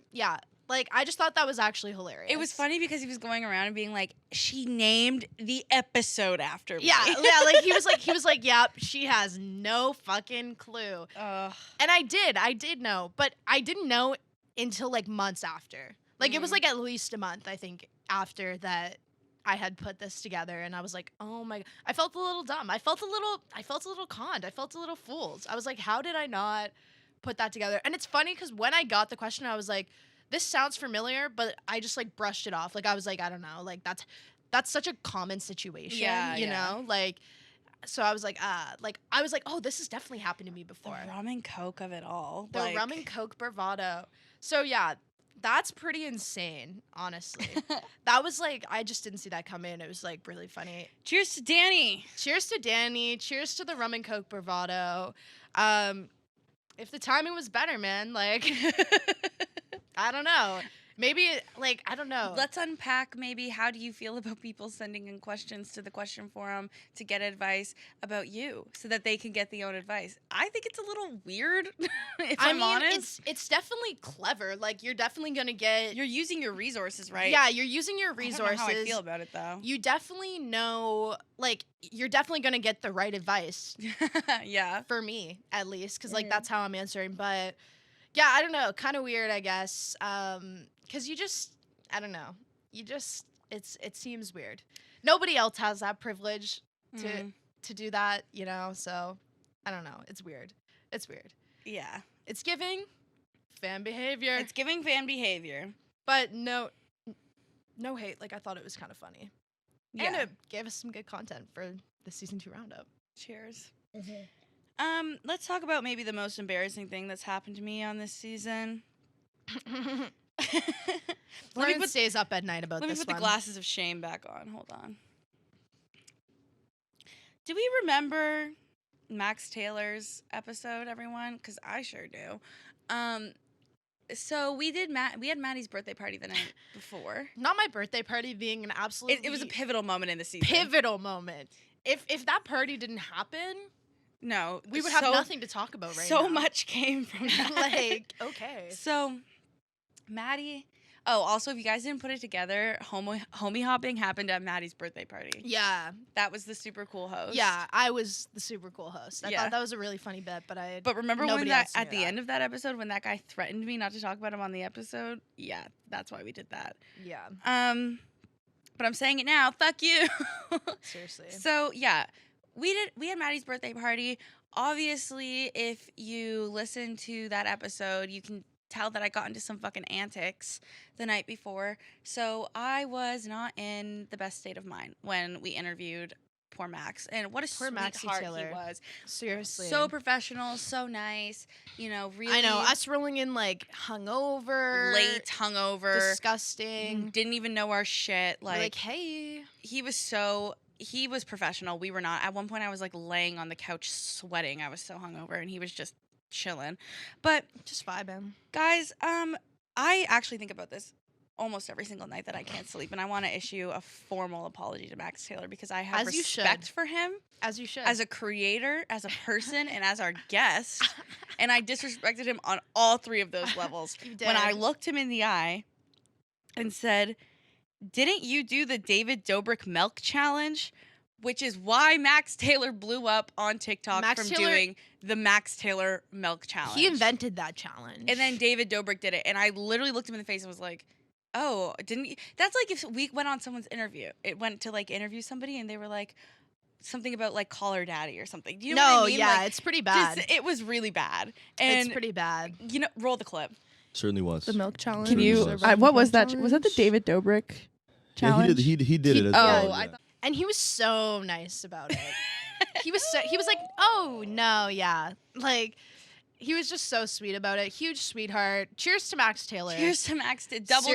just thought that was actually hilarious. It was funny because he was going around and being like, she named the episode after me. Yeah, like he was like, yep, she has no fucking clue. And I did know, but I didn't know until like months after. Like it was like at least a month, I think, after that I had put this together, and I was like, oh my God. I felt a little dumb. I felt a little conned. I felt a little fooled. I was like, how did I not put that together? And it's funny because when I got the question, I was like, this sounds familiar, but I just like brushed it off. Like I was like, I don't know, like that's such a common situation, you know? Like, so I was like, oh, this has definitely happened to me before. The rum and coke of it all. The rum and coke bravado. So yeah, that's pretty insane, honestly. That was like, I just didn't see that come in. It was like really funny. Cheers to Danny. Cheers to Danny. Cheers to the rum and coke bravado. If the timing was better, man, like, I don't know. Maybe, like, I don't know. Let's unpack maybe how do you feel about people sending in questions to the question forum to get advice about you so that they can get their own advice. I think it's a little weird, if I'm honest. It's definitely clever. Like, you're definitely going to get... You're using your resources, right? Yeah, you're using your resources. I don't know how I feel about it, though. You definitely know, like, you're definitely going to get the right advice. Yeah. For me, at least, because, like, that's how I'm answering. But, yeah, I don't know. Kind of weird, I guess. Because you just, I don't know. You just, it seems weird. Nobody else has that privilege to do that, you know? So, I don't know. It's weird. It's weird. Yeah. It's giving fan behavior. It's giving fan behavior. But no hate. Like, I thought it was kind of funny. Yeah. And it gave us some good content for the season 2 roundup. Cheers. Let's talk about maybe the most embarrassing thing that's happened to me on this season. Lauren stays up at night about this one. Let me put the glasses of shame back on. Hold on. Do we remember Max Taylor's episode, everyone? Because I sure do. So we had Maddie's birthday party the night before. Not my birthday party being an absolute. It was a pivotal moment in the season. Pivotal moment. If that party didn't happen, no, we would have nothing to talk about right now. So much came from that. Like, okay. So, Maddie. Oh, also, if you guys didn't put it together, homie hopping happened at Maddie's birthday party. Yeah. That was the super cool host. Yeah, I was the super cool host. I thought that was a really funny bit, but remember when at the end of that episode when that guy threatened me not to talk about him on the episode? Yeah, that's why we did that. Yeah. But I'm saying it now. Fuck you. Seriously. So, yeah. We had Maddie's birthday party. Obviously, if you listen to that episode, you can tell that I got into some fucking antics the night before. So I was not in the best state of mind when we interviewed poor Max. And what a sweetheart he was. Seriously. So professional, so nice. You know, really. I know. Us rolling in like hungover. Late hungover. Disgusting. Didn't even know our shit. Like, hey. He was professional. We were not. At one point I was like laying on the couch sweating. I was so hungover and he was just chilling. But just vibing. Guys, I actually think about this almost every single night that I can't sleep, and I want to issue a formal apology to Max Taylor because I have respect for him. As you should. As a creator, as a person, and as our guest. And I disrespected him on all three of those levels. You did. When I looked him in the eye and said, "Didn't you do the David Dobrik milk challenge?" Which is why Max Taylor blew up on TikTok doing the Max Taylor milk challenge. He invented that challenge. And then David Dobrik did it. And I literally looked him in the face and was like, oh, didn't you? That's like if we went on someone's interview. It went to like interview somebody and they were like, something about like call her daddy or something. Do you know what I mean? Yeah, like, it's pretty bad. It was really bad. And it's pretty bad. You know, roll the clip. Certainly was. The milk challenge. Can you? What was that? Was that the David Dobrik challenge? Yeah, he did it as well. I thought. And he was so nice about it. he was like, oh no, yeah, like he was just so sweet about it. Huge sweetheart. Cheers to Max Taylor. Cheers to Max. Double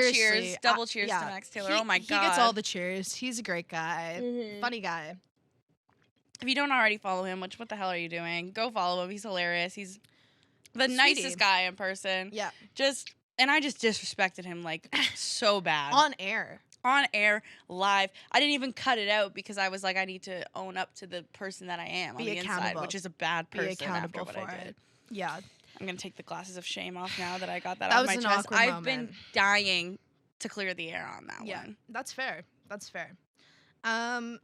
cheers to Max Taylor. Oh my god, he gets all the cheers. He's a great guy, funny guy. If you don't already follow him, what the hell are you doing? Go follow him. He's hilarious. He's the nicest guy in person. Yeah. And I just disrespected him like so bad. On air, live. I didn't even cut it out because I was like, I need to own up to the person that I am on the inside, which is a bad person. Be accountable after what I did. Yeah. I'm going to take the glasses of shame off now that I got that off my chest. I've been dying to clear the air on that one. Yeah, that's fair. And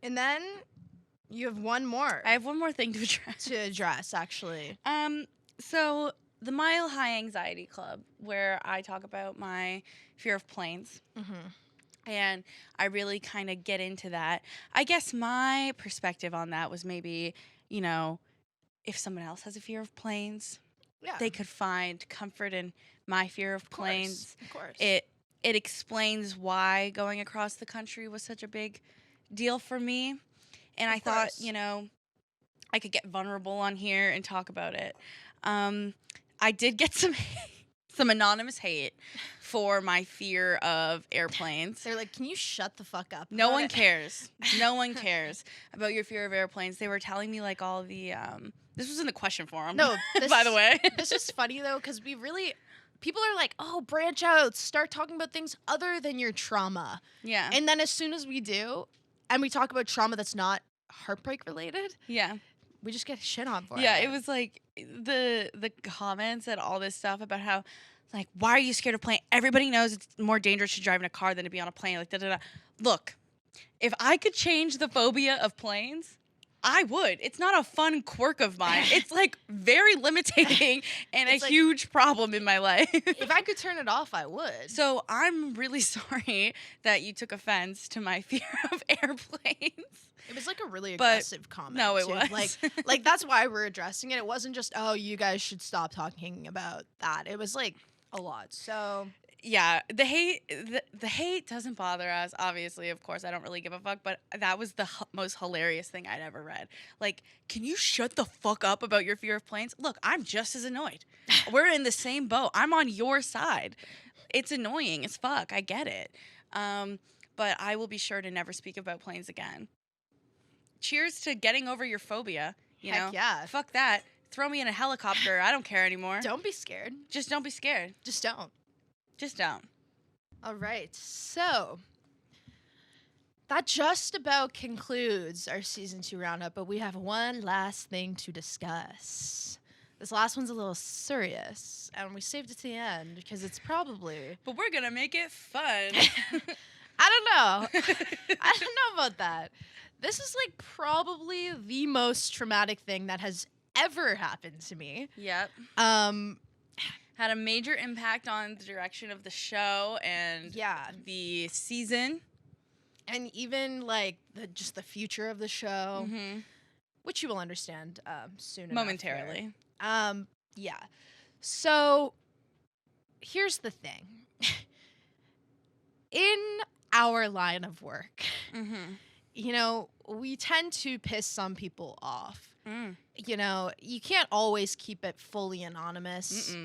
then you have one more. I have one more thing to address, actually. So the Mile High Anxiety Club, where I talk about my fear of planes. Mm-hmm. And I really kind of get into that. I guess my perspective on that was maybe, you know, if someone else has a fear of planes, they could find comfort in my fear of planes. Of course. It explains why going across the country was such a big deal for me. And I thought, you know, I could get vulnerable on here and talk about it. I did get some anonymous hate for my fear of airplanes. They're like, can you shut the fuck up? No one cares. No one cares about your fear of airplanes. They were telling me like all the this was in the question forum. No, by the way. This is funny though, because people are like, oh, branch out, start talking about things other than your trauma. Yeah. And then as soon as we do, and we talk about trauma that's not heartbreak related, we just get shit on for it. Yeah, it was like the comments and all this stuff about how, like, why are you scared of plane? Everybody knows it's more dangerous to drive in a car than to be on a plane. Like, da-da-da. Look, if I could change the phobia of planes, I would. It's not a fun quirk of mine. It's like very limiting and it's a huge problem in my life. If I could turn it off, I would. So I'm really sorry that you took offense to my fear of airplanes. It was like a really aggressive comment. No, it too. was. Like that's why we're addressing it. It wasn't just, oh, you guys should stop talking about that. It was like a lot. So yeah, the hate doesn't bother us. Obviously, of course, I don't really give a fuck. But that was the most hilarious thing I'd ever read. Like, can you shut the fuck up about your fear of planes? Look, I'm just as annoyed. We're in the same boat. I'm on your side. It's annoying as fuck. I get it. But I will be sure to never speak about planes again. Cheers to getting over your phobia. You know? Yeah. Fuck that. Throw me in a helicopter. I don't care anymore. Don't be scared. Just don't be scared. Just don't. Just don't. All right. So that just about concludes our season 2 roundup, but we have one last thing to discuss. This last one's a little serious, and we saved it to the end because it's probably... But we're going to make it fun. I don't know about that. This is like probably the most traumatic thing that has ever happened to me. Yep. Had a major impact on the direction of the show and the season. And even like just the future of the show, which you will understand soon momentarily. Yeah. So here's the thing. In our line of work, you know, we tend to piss some people off. You know, you can't always keep it fully anonymous.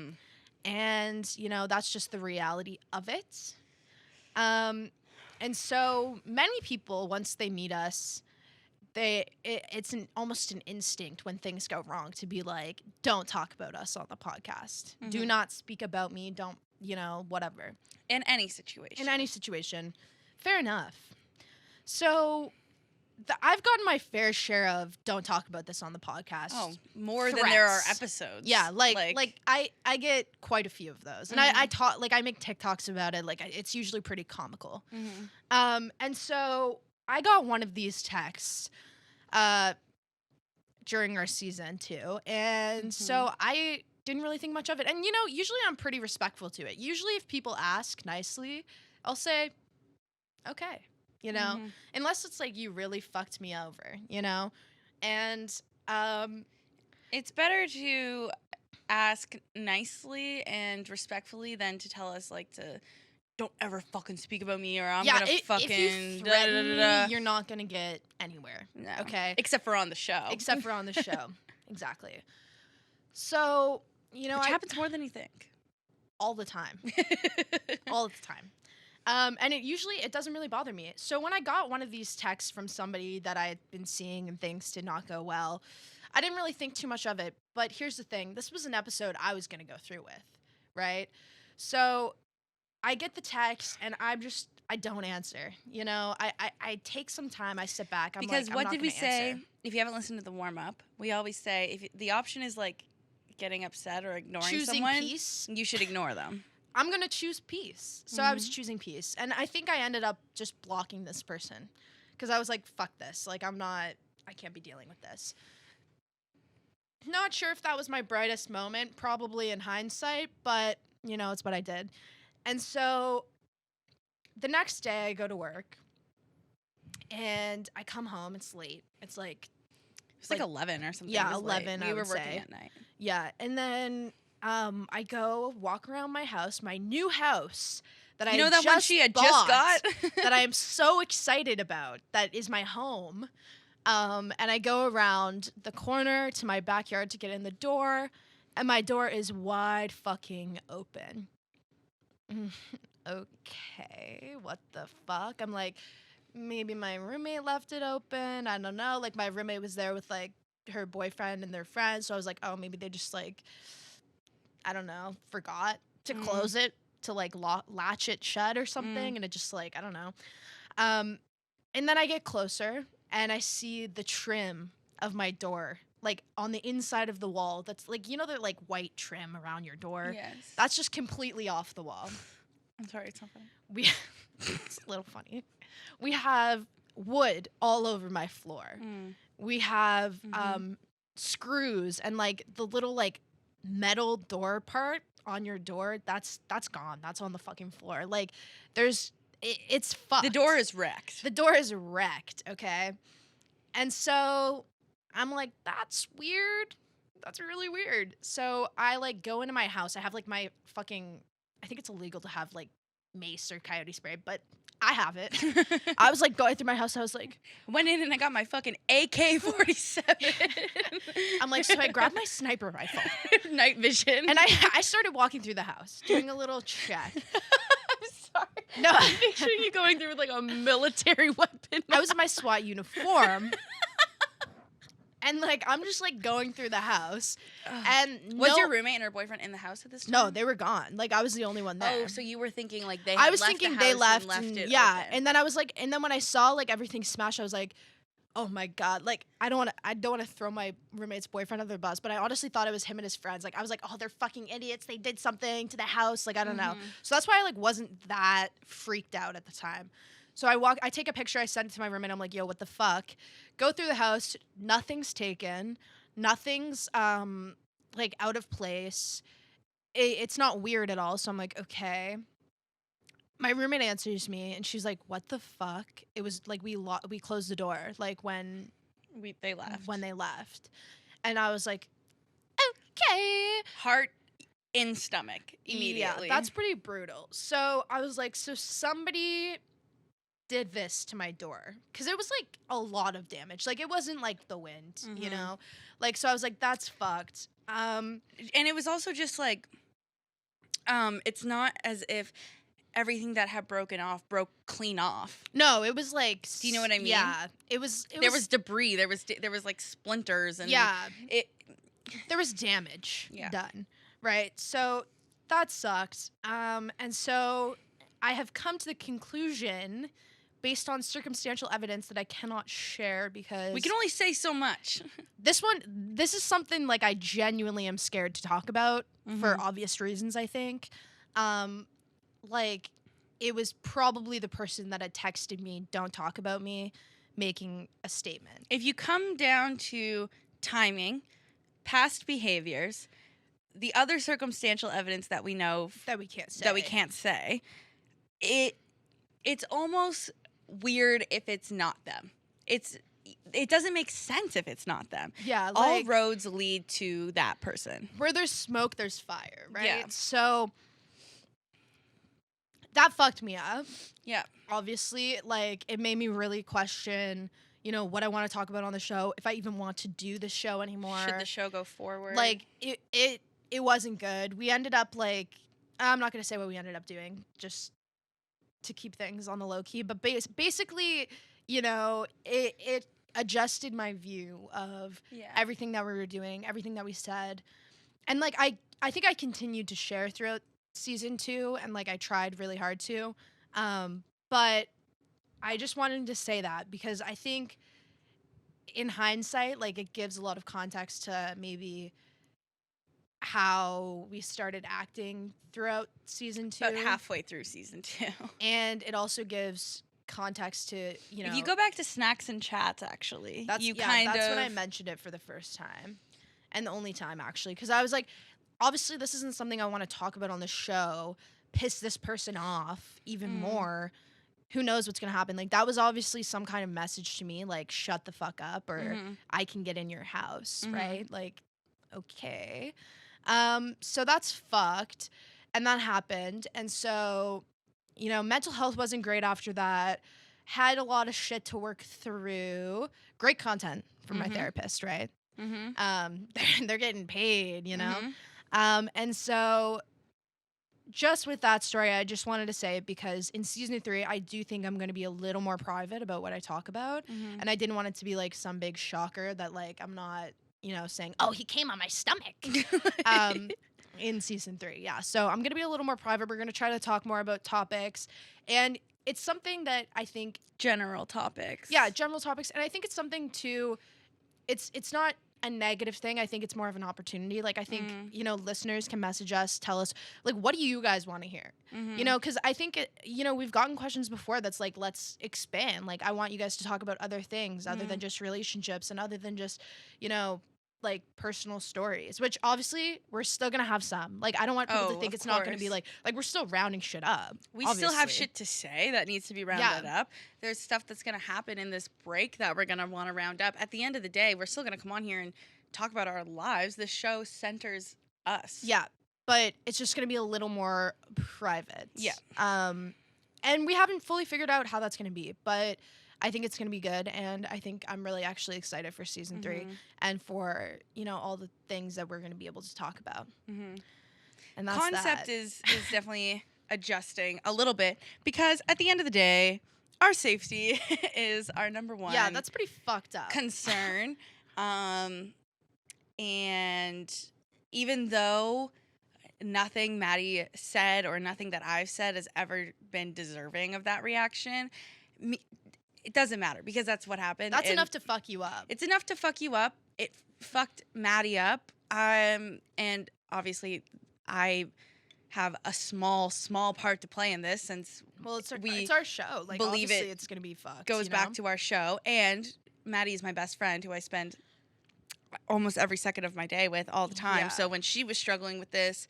And, you know, that's just the reality of it. And so many people, once they meet us, it's almost an instinct when things go wrong to be like, don't talk about us on the podcast. Do not speak about me. Don't, you know, whatever. In any situation. In any situation. Fair enough. So I've gotten my fair share of don't talk about this on the podcast. Oh, more than there are episodes. Yeah, like I get quite a few of those. And I make TikToks about it. Like it's usually pretty comical. And so I got one of these texts during our season 2. And so I didn't really think much of it. And you know, usually I'm pretty respectful to it. Usually if people ask nicely, I'll say, okay. You know, unless it's like you really fucked me over, you know, and it's better to ask nicely and respectfully than to tell us like to don't ever fucking speak about me or I'm gonna fucking if you threaten me, you're not gonna get anywhere. No. Okay, except for on the show. Exactly. So you know, which happens more than you think. All the time. All the time. And it doesn't really bother me. So when I got one of these texts from somebody that I had been seeing and things did not go well, I didn't really think too much of it. But here's the thing. This was an episode I was going to go through with, right? So I get the text and I don't answer. You know, I take some time. I sit back. Because what did we say? If you haven't listened to the warm-up, we always say if the option is like getting upset or ignoring someone, peace, you should ignore them. I'm going to choose peace. So I was choosing peace. And I think I ended up just blocking this person because I was like, fuck this. Like, I can't be dealing with this. Not sure if that was my brightest moment, probably in hindsight, but, you know, it's what I did. And so the next day I go to work and I come home. It's late. It's like 11 or something. Yeah, 11. We were working at night. Yeah. And then I go walk around my house, my new house that one she had just got that I am so excited about. That is my home. And I go around the corner to my backyard to get in the door, and my door is wide fucking open. Okay, what the fuck? I'm like, maybe my roommate left it open. I don't know. Like my roommate was there with like her boyfriend and their friends, so I was like, oh, maybe they just like, I don't know, forgot to close it, to like latch it shut or something. And it just like, I don't know. And then I get closer and I see the trim of my door, like on the inside of the wall. That's like, you know, the like white trim around your door. Yes. That's just completely off the wall. I'm sorry, it's not funny. It's a little funny. We have wood all over my floor. We have screws and like the little like metal door part on your door. That's gone. That's on the fucking floor. Like it's fucked. The door is wrecked. The door is wrecked. Okay. And so I'm like, that's weird. That's really weird. So I like go into my house. I have like my fucking, I think it's illegal to have like mace or coyote spray, but I have it. I was like going through my house. I was like, went in and I got my fucking AK-47. I'm like, so I grabbed my sniper rifle. Night vision. And I started walking through the house, doing a little check. I'm sorry. No. I'm picturing you going through with like a military weapon. I was in my SWAT uniform. And, like, I'm just, like, going through the house. And was your roommate and her boyfriend in the house at this time? No, they were gone. Like, I was the only one there. Oh, so you were thinking, like, they I had was left thinking the they house left. and left it yeah. open. And then I was like, and then when I saw, like, everything smashed, I was like, oh, my God. Like, I don't want to throw my roommate's boyfriend under the bus, but I honestly thought it was him and his friends. Like, I was like, oh, they're fucking idiots. They did something to the house. Like, I don't know. So that's why I, like, wasn't that freaked out at the time. So I take a picture, I send it to my roommate. I'm like, yo, what the fuck? Go through the house. Nothing's taken. Nothing's, like, out of place. It's not weird at all. So I'm like, okay. My roommate answers me, and she's like, what the fuck? It was, like, we closed the door, like, when they left. When they left. And I was like, okay. Heart in stomach immediately. Yeah, that's pretty brutal. So I was like, so somebody did this to my door, because it was like a lot of damage. Like, it wasn't like the wind, you know, like, so I was like, that's fucked. And it was also just like, it's not as if everything that had broken off broke clean off. No, it was like, do you know what I mean? Yeah, it was there was debris, there was like splinters, and there was damage Yeah. done, right? So that sucked. And so I have come to the conclusion, based on circumstantial evidence, that I cannot share, because we can only say so much. this is something, like, I genuinely am scared to talk about for obvious reasons, I think. Like, it was probably the person that had texted me, don't talk about me, making a statement. If you come down to timing, past behaviors, the other circumstantial evidence that we know that we can't say, it's almost weird if it's not them. It doesn't make sense if it's not them. Yeah, like, all roads lead to that person. Where there's smoke, there's fire, right? Yeah. So that fucked me up. Yeah. Obviously, like, it made me really question, you know, what I want to talk about on the show, if I even want to do the show anymore. Should the show go forward? Like, it wasn't good. We ended up, like, I'm not going to say what we ended up doing, just to keep things on the low key, but basically, you know, it adjusted my view of everything that we were doing, everything that we said. And, like, I think I continued to share throughout season 2, and, like, I tried really hard to, but I just wanted to say that, because I think in hindsight, like, it gives a lot of context to maybe how we started acting throughout season 2. About halfway through season 2. And it also gives context to, you know, if you go back to Snacks and Chats, actually, that's when I mentioned it for the first time, and the only time, actually, because I was like, obviously this isn't something I want to talk about on the show, piss this person off even more. Who knows what's going to happen? Like, that was obviously some kind of message to me, like, shut the fuck up, or I can get in your house, right? Like, okay. So that's fucked. And that happened. And so, you know, mental health wasn't great after that. Had a lot of shit to work through. Great content from my therapist, right? They're getting paid, you know? And so just with that story, I just wanted to say it, because in season 3, I do think I'm going to be a little more private about what I talk about. And I didn't want it to be, like, some big shocker that, like, I'm not, you know, saying, oh, he came on my stomach in season 3. Yeah. So I'm going to be a little more private. We're going to try to talk more about topics. And it's something that I think... General topics. Yeah, general topics. And I think it's something to... It's not a negative thing. I think it's more of an opportunity. Like, I think, listeners can message us, tell us, like, what do you guys want to hear? Because I think, we've gotten questions before that's like, let's expand. Like, I want you guys to talk about other things other than just relationships and other than just, like personal stories, which obviously we're still gonna have some. Like, I don't want people to think it's not gonna be like we're still rounding shit up. We still have shit to say that needs to be rounded up. There's stuff that's gonna happen in this break that we're gonna want to round up. At the end of the day, we're still gonna come on here and talk about our lives. The show centers us. Yeah, but it's just gonna be a little more private. Yeah. And we haven't fully figured out how that's gonna be, but I think it's going to be good, and I think I'm really actually excited for season 3 and for, all the things that we're going to be able to talk about. And that's Concept is definitely adjusting a little bit because at the end of the day, our safety is our number one. Yeah, that's pretty fucked up. Concern. And even though nothing Maddie said or nothing that I've said has ever been deserving of that reaction, it doesn't matter because that's what happened. That's enough to fuck you up. It's enough to fuck you up. It fucked Maddie up. And obviously I have a small part to play in this since it's our show. Like, believe obviously it's going to be fucked. Goes back to our show. And Maddie is my best friend who I spend almost every second of my day with all the time. Yeah. So when she was struggling with this,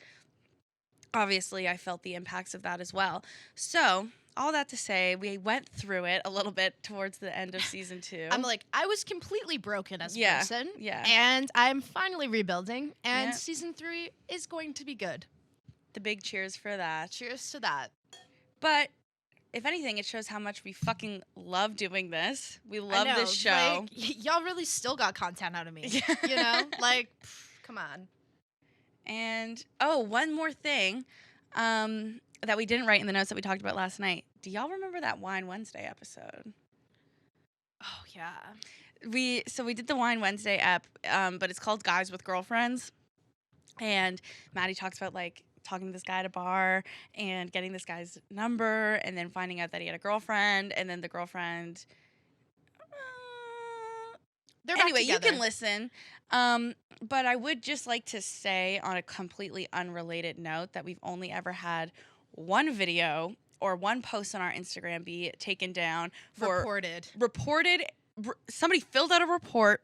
obviously I felt the impacts of that as well. So all that to say, we went through it a little bit towards the end of season 2. I'm like, I was completely broken as a person. Yeah. And I'm finally rebuilding. And season 3 is going to be good. The big cheers for that. Cheers to that. But if anything, it shows how much we fucking love doing this. We love this show. Like, y'all really still got content out of me. Like, come on. And, one more thing. That we didn't write in the notes that we talked about last night. Do y'all remember that Wine Wednesday episode? Oh, yeah. We did the Wine Wednesday ep, but it's called Guys with Girlfriends. And Maddie talks about, like, talking to this guy at a bar and getting this guy's number and then finding out that he had a girlfriend and then the girlfriend... Anyway, you can listen. But I would just like to say on a completely unrelated note that we've only ever had one video or one post on our Instagram be taken down for reported. Somebody filled out a report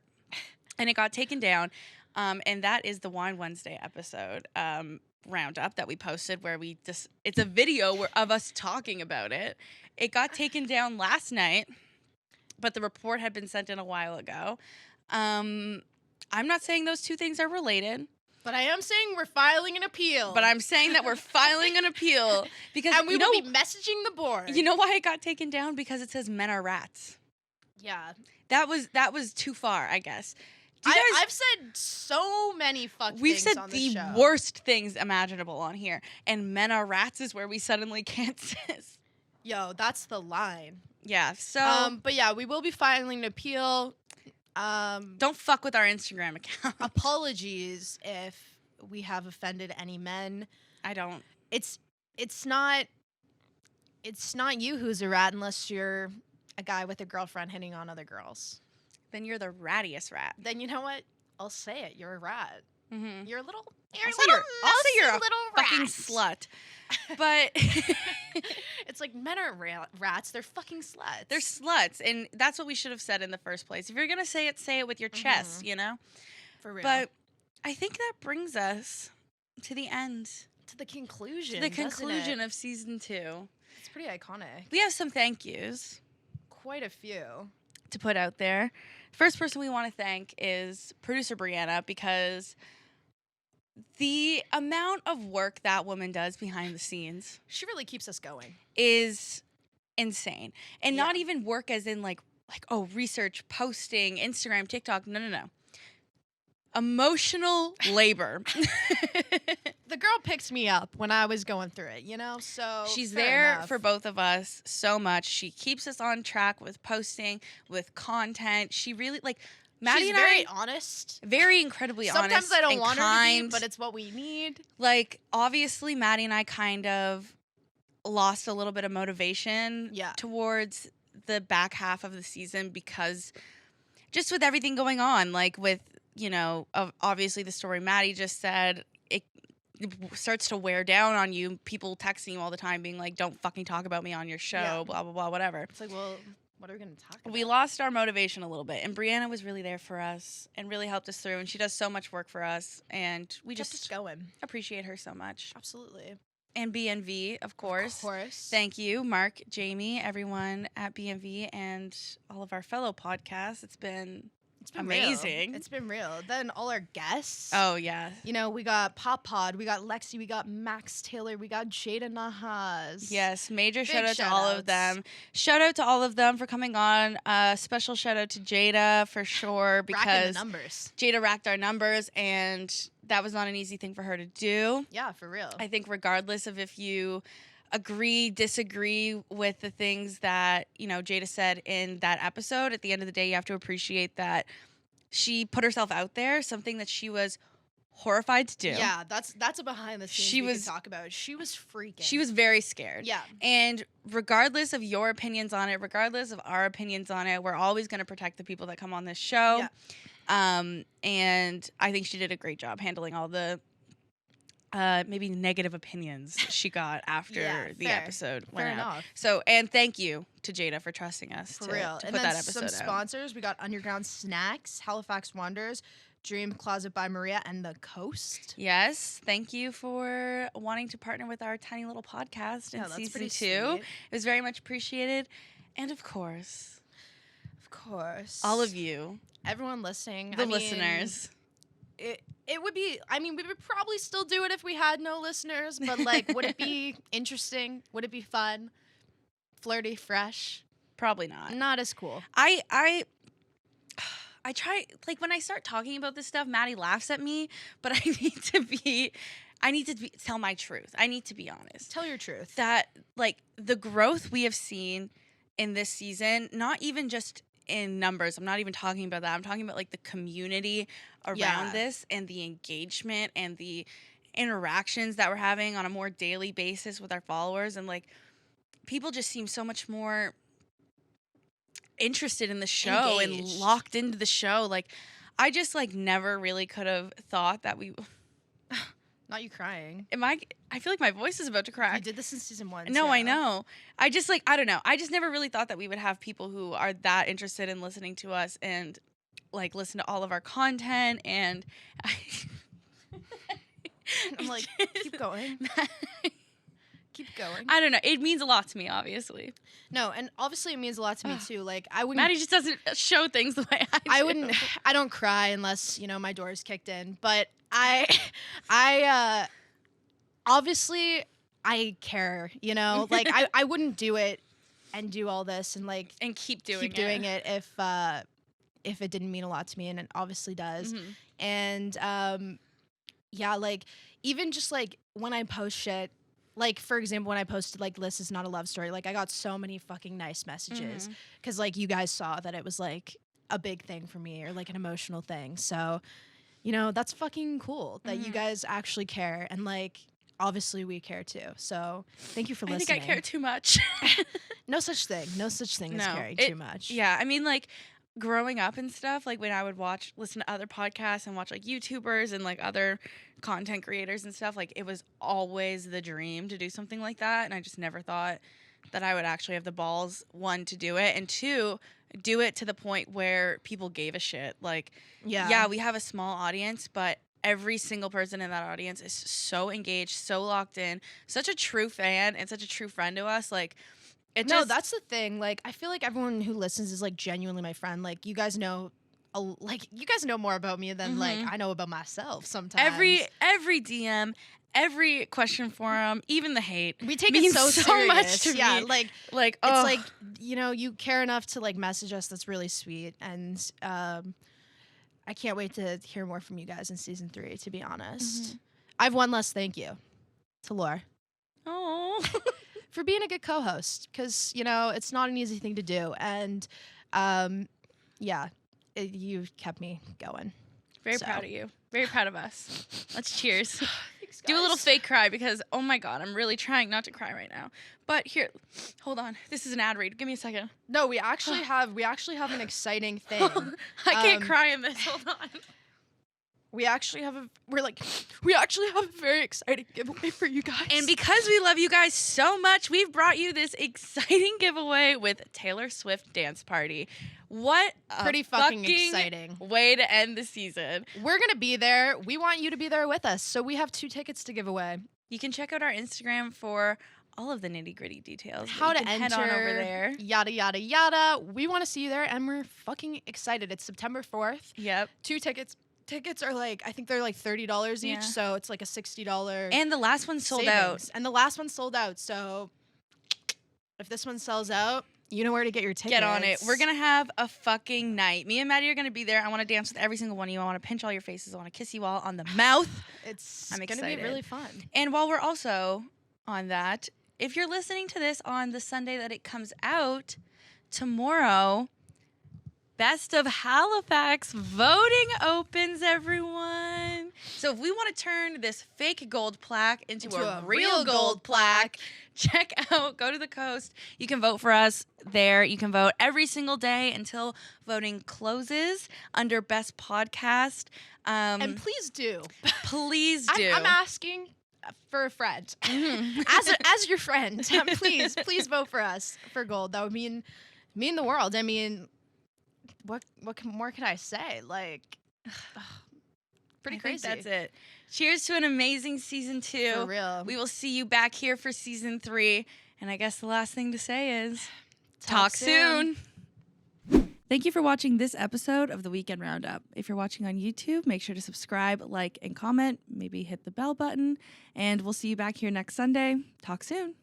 and it got taken down. And that is the Wine Wednesday episode roundup that we posted where it's a video of us talking about it. It got taken down last night, but the report had been sent in a while ago. I'm not saying those two things are related. But I am saying we're filing an appeal. But I'm saying that we're filing an appeal because and we will be messaging the board. You know why it got taken down? Because it says men are rats. Yeah. That was too far, I guess. I've said so many things on this show. We've said the worst things imaginable on here. And men are rats is where we suddenly can't say. Yo, that's the line. Yeah, so... but yeah, we will be filing an appeal. Don't fuck with our Instagram account. Apologies if we have offended any men. I don't. It's not you who's a rat unless you're a guy with a girlfriend hitting on other girls. Then you're the rattiest rat. Then you know what? I'll say it. You're a rat. Mm-hmm. You're a little. Also, you're a fucking slut. But it's like men are rats. They're fucking sluts. They're sluts, and that's what we should have said in the first place. If you're gonna say it with your chest, you know. For real. But I think that brings us to the end, to the conclusion. To the conclusion of season 2. It's pretty iconic. We have some thank yous. Quite a few to put out there. First person we want to thank is producer Brianna because the amount of work that woman does behind the scenes, she really keeps us going, is insane. And not even work as in like research, posting, Instagram, TikTok. No. Emotional labor. The girl picked me up when I was going through it, you know? So she's there for both of us so much. She keeps us on track with posting, with content. She really, Maddie she's and very honest. Very incredibly honest. Sometimes I don't want kind. her to be, but it's what we need. Obviously, Maddie and I kind of lost a little bit of motivation towards the back half of the season because just with everything going on, with obviously the story Maddie just said, it starts to wear down on you. People texting you all the time being like, don't fucking talk about me on your show, blah, blah, blah, whatever. It's like, well, what are we going to talk about? We lost our motivation a little bit, and Brianna was really there for us and really helped us through, and she does so much work for us, and we just going. appreciate her so much. Absolutely. And BNV, of course. Of course. Thank you, Mark, Jamie, everyone at BNV, and all of our fellow podcasts. It's been amazing. Real. It's been real. Then all our guests. Oh, yeah. We got Pop Pod, we got Lexi, we got Max Taylor, we got Jada Nahas. Yes, major shout out to all of them. Shout out to all of them for coming on. Special shout out to Jada for sure, because Jada racked our numbers, and that was not an easy thing for her to do. Yeah, for real. I think regardless of if you agree, disagree with the things that, Jada said in that episode, at the end of the day, you have to appreciate that she put herself out there, something that she was horrified to do. Yeah, that's a behind the scenes we can talk about. She was freaking. She was very scared. Yeah. And regardless of your opinions on it, regardless of our opinions on it, we're always going to protect the people that come on this show. Yeah. And I think she did a great job handling all the maybe negative opinions she got after the episode went out. Enough. So, and thank you to Jada for trusting us to put that episode out. Some sponsors. We got Underground Snacks, Halifax Wonders, Dream Closet by Maria, and The Coast. Yes. Thank you for wanting to partner with our tiny little podcast in season 2. Sweet. It was very much appreciated. And of course, all of you. Everyone listening. The listeners. It would be, we would probably still do it if we had no listeners, but would it be interesting? Would it be fun? Flirty, fresh? Probably not. Not as cool. I try, when I start talking about this stuff, Maddie laughs at me, but I need to tell my truth. I need to be honest. Tell your truth. That, the growth we have seen in this season, not even just in numbers. I'm not even talking about that. I'm talking about the community around this, and the engagement and the interactions that we're having on a more daily basis with our followers, and people just seem so much more interested in the show, engaged, and locked into the show. I just never really could have thought that we Not you crying. I feel like my voice is about to crack. You did this in season 1. No, I know. I just I don't know. I just never really thought that we would have people who are that interested in listening to us and listen to all of our content, and I'm keep going. Keep going. I don't know. It means a lot to me, obviously. No, and obviously it means a lot to me too. I wouldn't. Maddie just doesn't show things the way I do. I don't cry unless my door's kicked in. But I obviously I care. I wouldn't do it and do all this and and keep doing it if it didn't mean a lot to me, and it obviously does. Mm-hmm. And even just when I post shit. For example, when I posted, this is not a love story, I got so many fucking nice messages because, you guys saw that it was, a big thing for me or, an emotional thing. So, that's fucking cool that you guys actually care. And, obviously we care, too. So, thank you for listening. I think I care too much. No such thing. No such thing as caring too much. Yeah, growing up and stuff, when I would listen to other podcasts and watch YouTubers and other content creators and stuff, it was always the dream to do something like that, and I just never thought that I would actually have the balls, 1, to do it, and 2, do it to the point where people gave a shit. Yeah, we have a small audience, but every single person in that audience is so engaged, so locked in, such a true fan and such a true friend to us. That's the thing. I feel like everyone who listens is genuinely my friend. You guys know, you guys know more about me than I know about myself sometimes. Every DM, every question forum, even the hate. We take it so serious. Much to me. It's you care enough to message us. That's really sweet, and I can't wait to hear more from you guys in season 3. To be honest, I have one last thank you to Laura. Oh. For being a good co-host, because it's not an easy thing to do, and you've kept me going. Very proud of you. Very proud of us. Let's cheers. Thanks, do a little fake cry because, oh my God, I'm really trying not to cry right now. But here, hold on. This is an ad read. Give me a second. No, we actually have an exciting thing. I can't cry in this. Hold on. we actually have a very exciting giveaway for you guys. And because we love you guys so much, we've brought you this exciting giveaway with Taylor Swift Dance Party. What a pretty fucking exciting way to end the season. We're going to be there. We want you to be there with us. So we have 2 tickets to give away. You can check out our Instagram for all of the nitty-gritty details. How to enter, head on over there. Yada, yada, yada. We want to see you there, and we're fucking excited. It's September 4th. Yep. 2 tickets. Tickets are like, I think they're like $30 each, so it's like a $60 And the last one sold out. And the last one sold out, so if this one sells out, you know where to get your tickets. Get on it. We're going to have a fucking night. Me and Maddie are going to be there. I want to dance with every single one of you. I want to pinch all your faces. I want to kiss you all on the mouth. I'm going to be really fun. And while we're also on that, if you're listening to this on the Sunday that it comes out, tomorrow, Best of Halifax voting opens, everyone. So if we want to turn this fake gold plaque into a real gold plaque, check out, go to the coast. You can vote for us there. You can vote every single day until voting closes under Best Podcast. And please do. Please do. I'm asking for a friend. As your friend, please vote for us for gold. That would mean the world. I mean, what more could I say? Like, pretty crazy. That's it. Cheers to an amazing season 2. For real. We will see you back here for season 3. And I guess the last thing to say is talk soon. Thank you for watching this episode of the Weekend Roundup. If you're watching on YouTube, make sure to subscribe, like, and comment. Maybe hit the bell button. And we'll see you back here next Sunday. Talk soon.